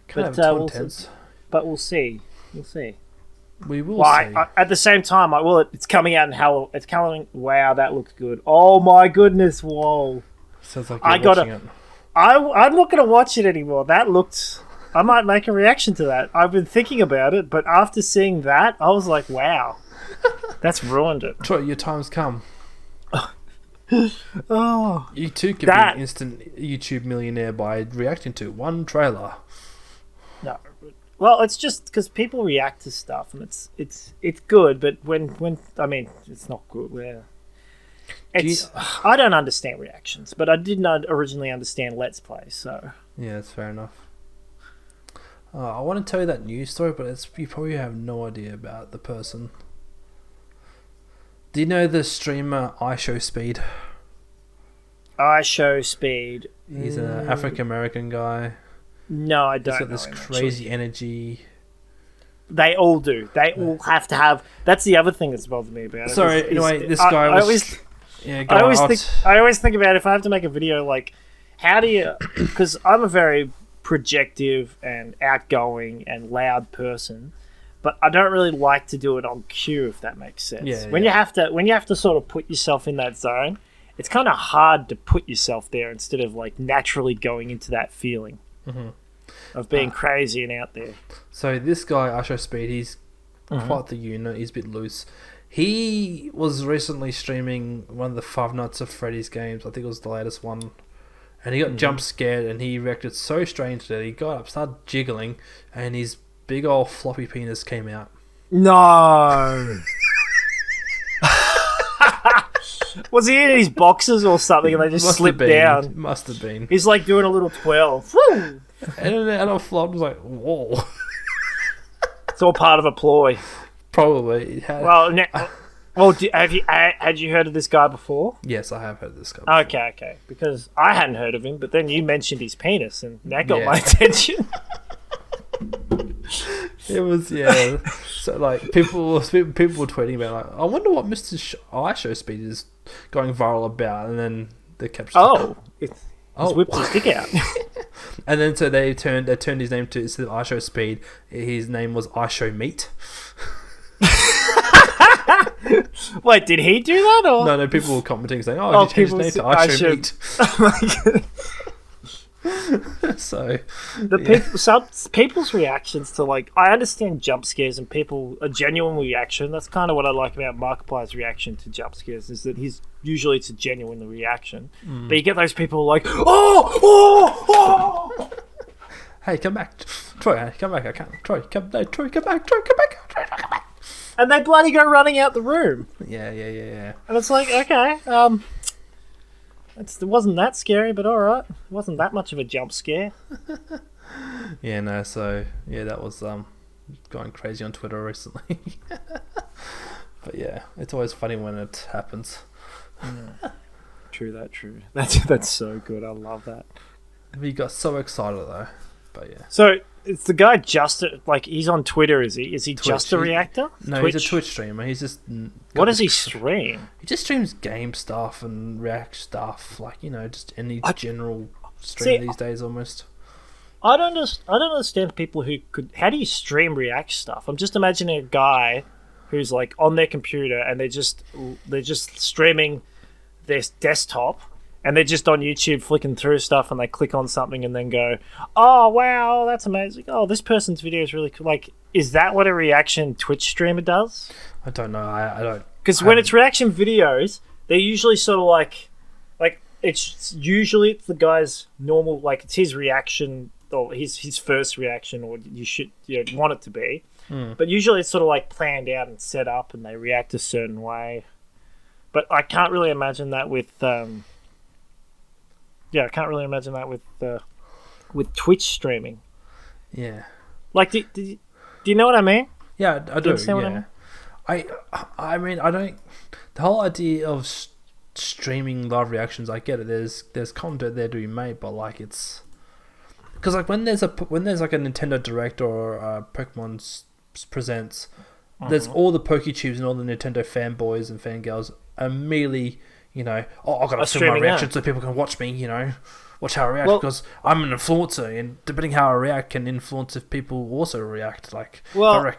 Kind of too intense. But we'll see. We'll see. We will see. At the same time, it's coming out in Halloween. It's coming. Wow, that looks good. Oh my goodness! Whoa. Sounds like you're watching it. I'm not going to watch it anymore. That looked... I might make a reaction to that. I've been thinking about it, but after seeing that, I was like, wow. That's ruined it. Troy, your time's come. Oh. You too could be an instant YouTube millionaire by reacting to one trailer. No. Well, it's just because people react to stuff, and it's good, but when I mean, it's not good. I don't understand reactions, but I did not originally understand Let's Play, so... Yeah, that's fair enough. I want to tell you that news story, but you probably have no idea about the person. Do you know the streamer iShowSpeed? iShowSpeed. He's an African-American guy. No, I don't. He's got this crazy energy. They all do. They all have to have... That's the other thing that's bothered me about it. Sorry, anyway, this guy was... I always think about if I have to make a video, like, how do you... Because I'm a very projective and outgoing and loud person, but I don't really like to do it on cue, if that makes sense. Yeah, when you have to sort of put yourself in that zone, it's kind of hard to put yourself there instead of like naturally going into that feeling of being crazy and out there. So this guy, iShowSpeed, he's quite the unit. He's a bit loose. He was recently streaming one of the Five Nights at Freddy's games. I think it was the latest one. And he got jump scared and he reacted so strange that he got up, started jiggling, and his big old floppy penis came out. No. Was he in his boxes or something and they just slipped down? Must have been. He's like doing a little twirl. And then I flopped, was like, whoa. It's all part of a ploy. Probably. Had you heard of this guy before? Yes, I have heard of this guy before. Okay. Because I hadn't heard of him, but then you mentioned his penis and that got my attention. It was, yeah. So, like, people were tweeting about, like, I wonder what Mr. iShow Speed is going viral about. And then they kept... He's whipped his dick out. And then so they turned his name to, instead of iShow Speed, his name was iShow Meat. Wait, did he do that? Or? No, people were commenting saying, "Oh, did you change his name to iShow Meat?" Oh my god! So people's reactions to, like, I understand jump scares and a genuine reaction. That's kind of what I like about Markiplier's reaction to jump scares, is that usually it's a genuine reaction. But you get those people like, oh. Hey, come back, Troy! Come back! I can't. Troy, come back! Troy, come back! Troy, come back! And they bloody go running out the room. Yeah. And it's like, okay, it wasn't that scary, but all right. It wasn't that much of a jump scare. Yeah, no. So yeah, that was going crazy on Twitter recently. But yeah, it's always funny when it happens. True. That's so good. I love that. We got so excited though. But yeah. So it's the guy just like, he's on Twitter, is he? Is he Twitch, just a reactor? No, Twitch? He's a Twitch streamer. He's just... What does he stream? He just streams game stuff and React stuff, like, just any general stream these days almost. I don't understand people who could... How do you stream React stuff? I'm just imagining a guy who's like on their computer and they're just streaming their desktop. And they're just on YouTube flicking through stuff and they click on something and then go, oh, wow, that's amazing. Oh, this person's video is really cool. Like, is that what a reaction Twitch streamer does? I don't know. I don't... Because when it's reaction videos, they're usually sort of like it's the guy's normal, like, it's his reaction or his first reaction, or you want it to be. But usually it's sort of like planned out and set up and they react a certain way. But I can't really imagine that with... I can't really imagine that with Twitch streaming. Yeah. Like, do you know what I mean? Yeah, I do. What I mean, I don't... The whole idea of streaming live reactions, I get it. There's content there to be made, but, like, it's... Because, like, when there's like a Nintendo Direct or Pokemon Presents, there's all the PokeTubes and all the Nintendo fanboys and fangirls immediately... I've got to film my reaction so people can watch me, watch how I react, because I'm an influencer, and depending how I react can influence if people also react. Like, I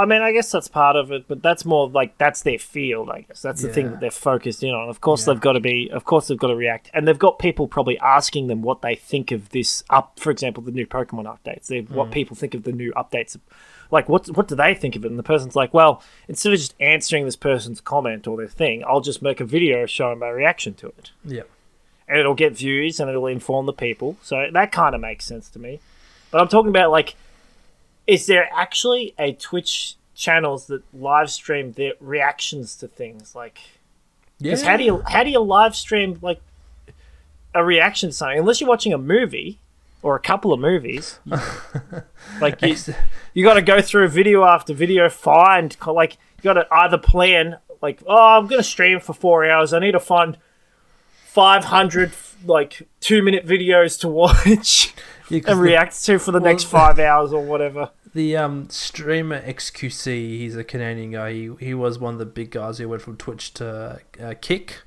mean, I guess that's part of it, but that's more like that's their field, I guess. That's the thing that they're focused in on. Of course, they've got to react, and they've got people probably asking them what they think of this for example, the new Pokemon updates. What people think of the new updates. Like, what do they think of it? And the person's like, well, instead of just answering this person's comment or their thing, I'll just make a video showing my reaction to it. Yeah. And it'll get views and it'll inform the people. So that kind of makes sense to me. But I'm talking about, like, is there actually a Twitch channels that live stream their reactions to things? Like, because how do you live stream, like, a reaction to something? Unless you're watching a movie... or a couple of movies, like you got to go through video after video, find, like, you got to either plan, like, I'm going to stream for 4 hours. I need to find 500 like 2-minute videos to watch and react to for the next 5 hours or whatever. The streamer XQC, he's a Canadian guy. He was one of the big guys who went from Twitch to Kick.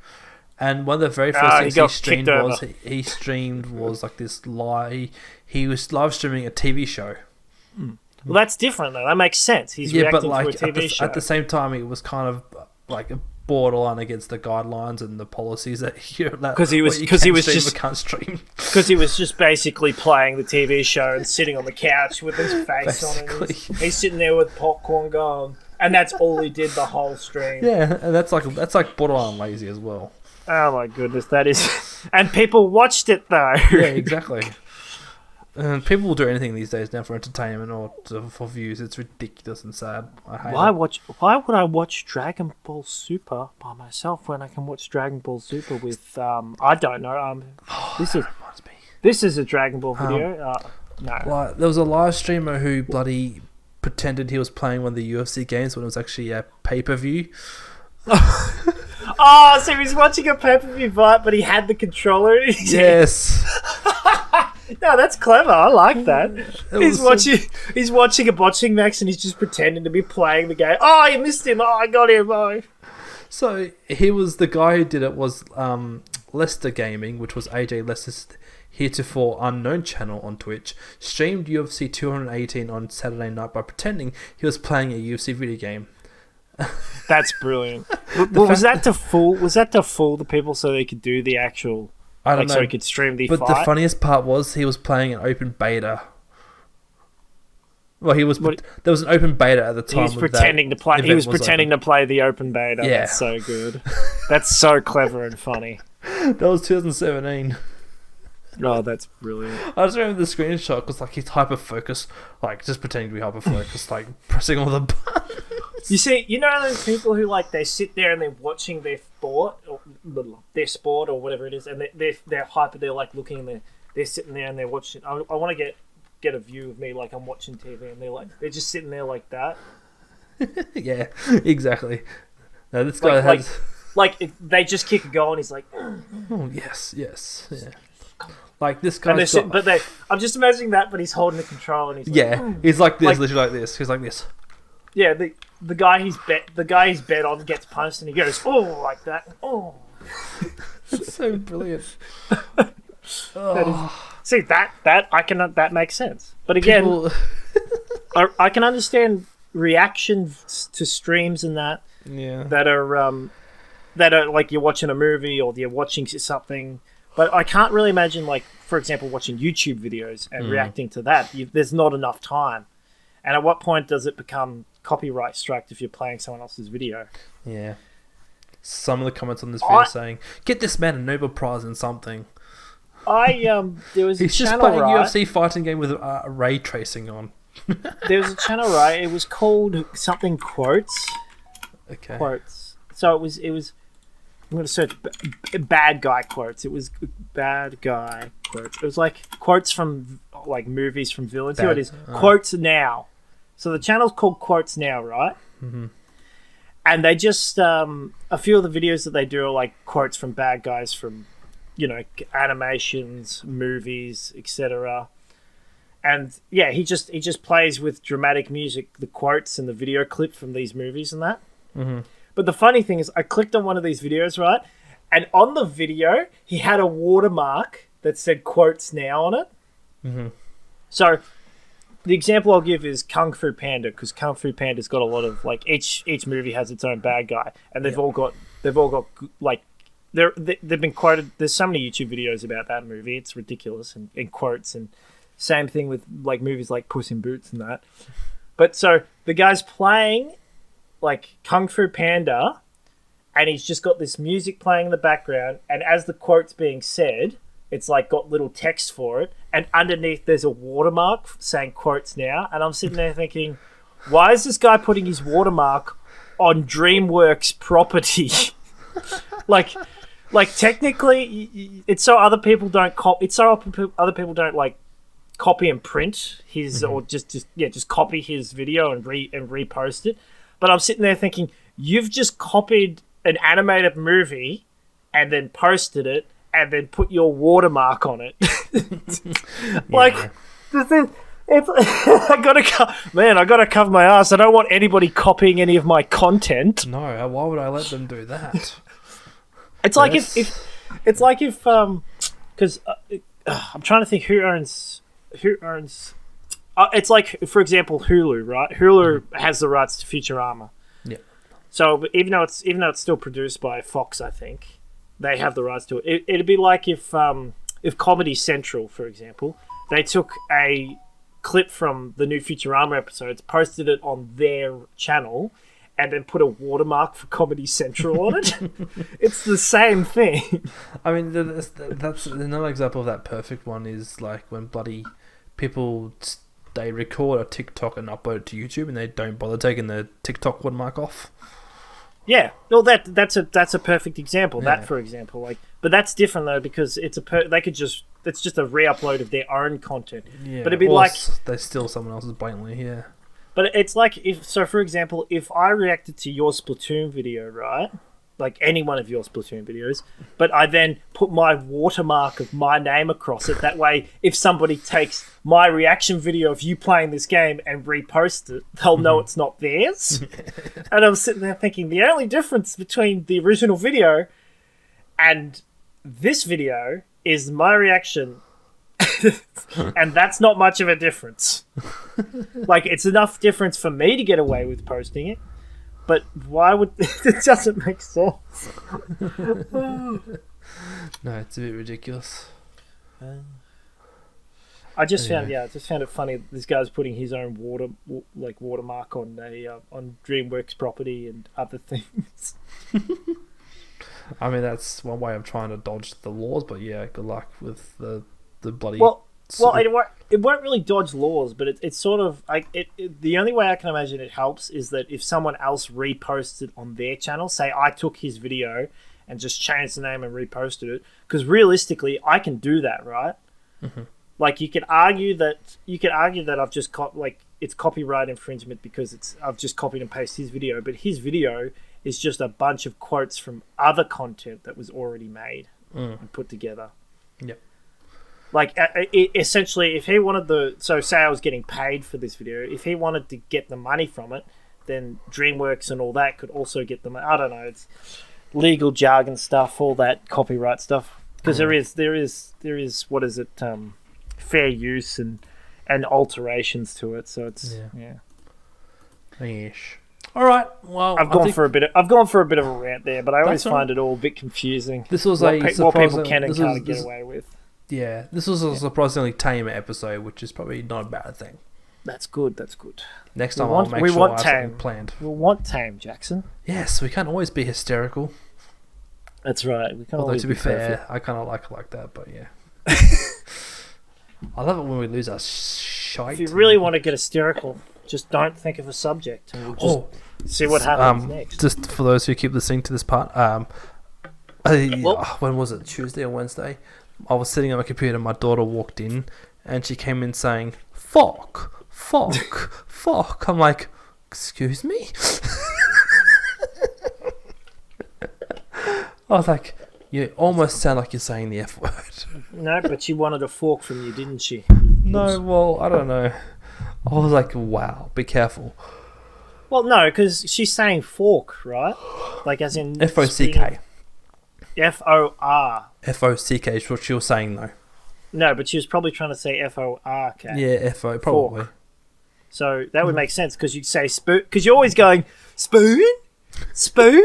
And one of the very first things he streamed was like this live. He was live streaming a TV show. Well, that's different though. That makes sense. He's reacting to a TV show. At the same time, it was kind of like a borderline against the guidelines and the policies that because he was just basically playing the TV show and sitting on the couch with his face on it. He's sitting there with popcorn going, And that's all he did the whole stream. Yeah, and that's like borderline lazy as well. Oh my goodness, that is... And people watched it though. Yeah, exactly. And people will do anything these days now for entertainment or for views. It's ridiculous and sad. I hate it. Why would I watch Dragon Ball Super by myself when I can watch Dragon Ball Super with I don't know. This is a Dragon Ball video. No. Like, there was a live streamer who bloody pretended he was playing one of the UFC games when it was actually a pay-per-view. Oh, so he was watching a pay-per-view fight, but he had the controller in his hand. Yes. No, that's clever. I like that. He's watching a boxing match and he's just pretending to be playing the game. Oh, you missed him. Oh, I got him. Oh. So he was the guy who did it was Lester Gaming, which was AJ Lester's heretofore unknown channel on Twitch, streamed UFC 218 on Saturday night by pretending he was playing a UFC video game. That's brilliant. Was that to fool the people so they could do the actual... I don't know. So he could stream the fight? But the funniest part was he was playing an open beta. Well, there was an open beta at the time. He was pretending to play. He was pretending to play the open beta. Yeah. That's so good. That's so clever and funny. That was 2017. Oh, that's brilliant. I just remember the screenshot because like he's hyper focused, like just pretending to be hyper focused, like pressing all the buttons. You see, you know those people who like they sit there and they're watching their sport or whatever it is, and they're hyper. They're like looking and they're sitting there and they're watching. I want to get a view of me like I'm watching TV, and they're just sitting there like that. Yeah, exactly. No, this guy has they just kick a goal and he's like, oh yes, yeah. Like this guy, I'm just imagining that, but he's holding the control and he's like, he's like this, literally like this. He's like this. Yeah, the guy he's bet on gets punched and he goes, oh, like that. Oh, it's so brilliant. See that makes sense. But again, I can understand reactions to streams and that. Yeah. That are like you're watching a movie or you're watching something. But I can't really imagine, like, for example, watching YouTube videos and reacting to that. There's not enough time. And at what point does it become copyright striked if you're playing someone else's video? Yeah. Some of the comments on this video saying, "Get this man a Nobel Prize in something." There was He's a just channel, playing right? UFC fighting game with ray tracing on. There was a channel, right? It was called something Quotes. Okay. Quotes. So it was. I'm going to search bad guy quotes. It was bad guy quotes. It was like quotes from like movies from villains. Here it is. Quotes Now. So the channel's called Quotes Now, right? Mm-hmm. And they just a few of the videos that they do are like quotes from bad guys from, animations, movies, etc. And yeah, he just plays with dramatic music, the quotes and the video clip from these movies and that. Mm-hmm. But the funny thing is, I clicked on one of these videos, right? And on the video, he had a watermark that said Quotes Now on it. Mm-hmm. So the example I'll give is Kung Fu Panda, because Kung Fu Panda's got a lot of, like, each movie has its own bad guy. And they've all got like, they've been quoted. There's so many YouTube videos about that movie. It's ridiculous. And quotes. And same thing with, like, movies like Puss in Boots and that. But so the guy's playing like Kung Fu Panda, and he's just got this music playing in the background, and as the quote's being said, it's like got little text for it, and underneath there's a watermark saying Quotes Now, and I'm sitting there thinking, why is this guy putting his watermark on DreamWorks property? like technically, it's so other people don't other people don't like copy and print his, or just copy his video and repost it. But I'm sitting there thinking, you've just copied an animated movie and then posted it and then put your watermark on it. Like, I gotta cover my ass. I don't want anybody copying any of my content. No, why would I let them do that? It's like if because I'm trying to think who owns. It's like, for example, Hulu, right? Hulu has the rights to Futurama. Yeah. So even though it's still produced by Fox, I think they have the rights to it. It'd be like if Comedy Central, for example, they took a clip from the new Futurama episodes, posted it on their channel, and then put a watermark for Comedy Central on it. It's the same thing. I mean, that's another example of that perfect one is like when bloody people they record a TikTok and upload it to YouTube and they don't bother taking the TikTok watermark off. Yeah, well, that's a perfect example. Yeah. That, for example, like, but that's different though because it's it's just a re-upload of their own content. Yeah, but it'd be like they steal someone else's blatantly. Yeah. But it's like for example, if I reacted to your Splatoon video, right? Like any one of your Splatoon videos, but I then put my watermark of my name across it. That way, if somebody takes my reaction video of you playing this game and repost it, they'll know it's not theirs. And I'm sitting there thinking, the only difference between the original video and this video is my reaction. And that's not much of a difference. Like, it's enough difference for me to get away with posting it. But why would... It doesn't make sense. No, it's a bit ridiculous. I just found it funny. This guy's putting his own watermark on on DreamWorks property and other things. I mean, that's one way of trying to dodge the laws, but yeah, good luck with the bloody... Well, it won't really dodge laws, but it's sort of like the only way I can imagine it helps is that if someone else reposts it on their channel, say I took his video and just changed the name and reposted it, because realistically I can do that, right? Mm-hmm. Like you could argue that I've just it's copyright infringement because I've just copied and pasted his video, but his video is just a bunch of quotes from other content that was already made and put together. Yep. Like, essentially, if he wanted say I was getting paid for this video, if he wanted to get the money from it, then DreamWorks and all that could also get the money. I don't know, it's legal jargon stuff, all that copyright stuff. Because there is, what is it, fair use and alterations to it, so it's, yeah. Yes. All right. Well, I've gone for a bit of a rant there, but I always find it all a bit confusing. This was what people can and can't get away with. Yeah, this was a surprisingly tame episode, which is probably not a bad thing. That's good. Next time I'll make sure I have something planned. We want tame, Jackson. Yes, we can't always be hysterical. That's right. We can't. Although always to be fair, perfect. I kind of like that, but yeah. I love it when we lose our shite. If you really want to get hysterical, just don't think of a subject, and we'll just see what happens next. Just for those who keep listening to this part, when was it? Tuesday or Wednesday? I was sitting at my computer and my daughter walked in and she came in saying, "Fuck, fuck, fuck." I'm like, "Excuse me?" I was like, "You almost sound like you're saying the F word." No, but she wanted a fork from you, didn't she? No, well, I don't know. I was like, wow, be careful. Well, no, because she's saying fork, right? Like as in... F-O-C-K. F-O-R. F-O-C-K is what she was saying, though. No, but she was probably trying to say F-O-R-K. Yeah, F-O, probably. Fork. So that would make sense, because you'd say spoon... Because you're always going, spoon? Spoon?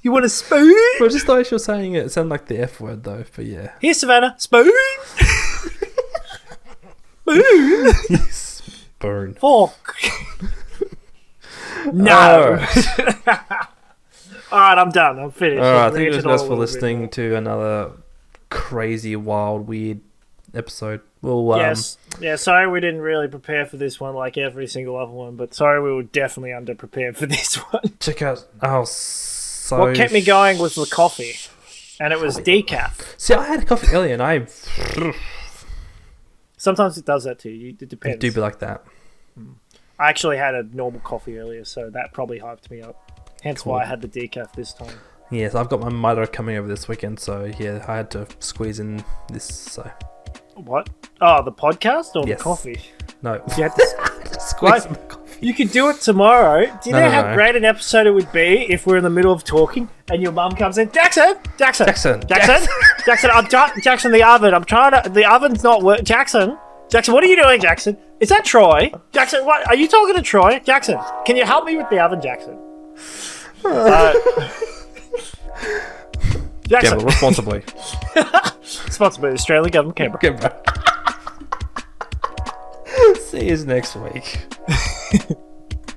You want a spoon? Well, just the way she was saying it sounded like the F word, though, but yeah. Here, Savannah, spoon? Spoon? Spoon. Fork. No. Alright, I'm done. I'm finished. Alright, thank you guys for listening to another crazy, wild, weird episode. Yes. Yeah, sorry we didn't really prepare for this one like every single other one, but sorry we were definitely underprepared for this one. Check out... What kept me going was the coffee, and it was decaf. See, I had coffee earlier, and I... Sometimes it does that to you. It depends. It do be like that. I actually had a normal coffee earlier, so that probably hyped me up. Hence why I had the decaf this time. Yes, I've got my mother coming over this weekend, so yeah, I had to squeeze in this. So what? Oh, the podcast or the coffee? No, you had to squeeze in the coffee. You could do it tomorrow. Do you know how great an episode it would be if we're in the middle of talking and your mum comes in? Jackson, Jackson, Jackson, the oven. I'm trying to. The oven's not working. Jackson, what are you doing, Jackson? Is that Troy? Jackson, what are you talking to Troy? Jackson, can you help me with the oven, Jackson? Jackson, Gamble responsibly. Responsibly, Australian government, Canberra. See you next week.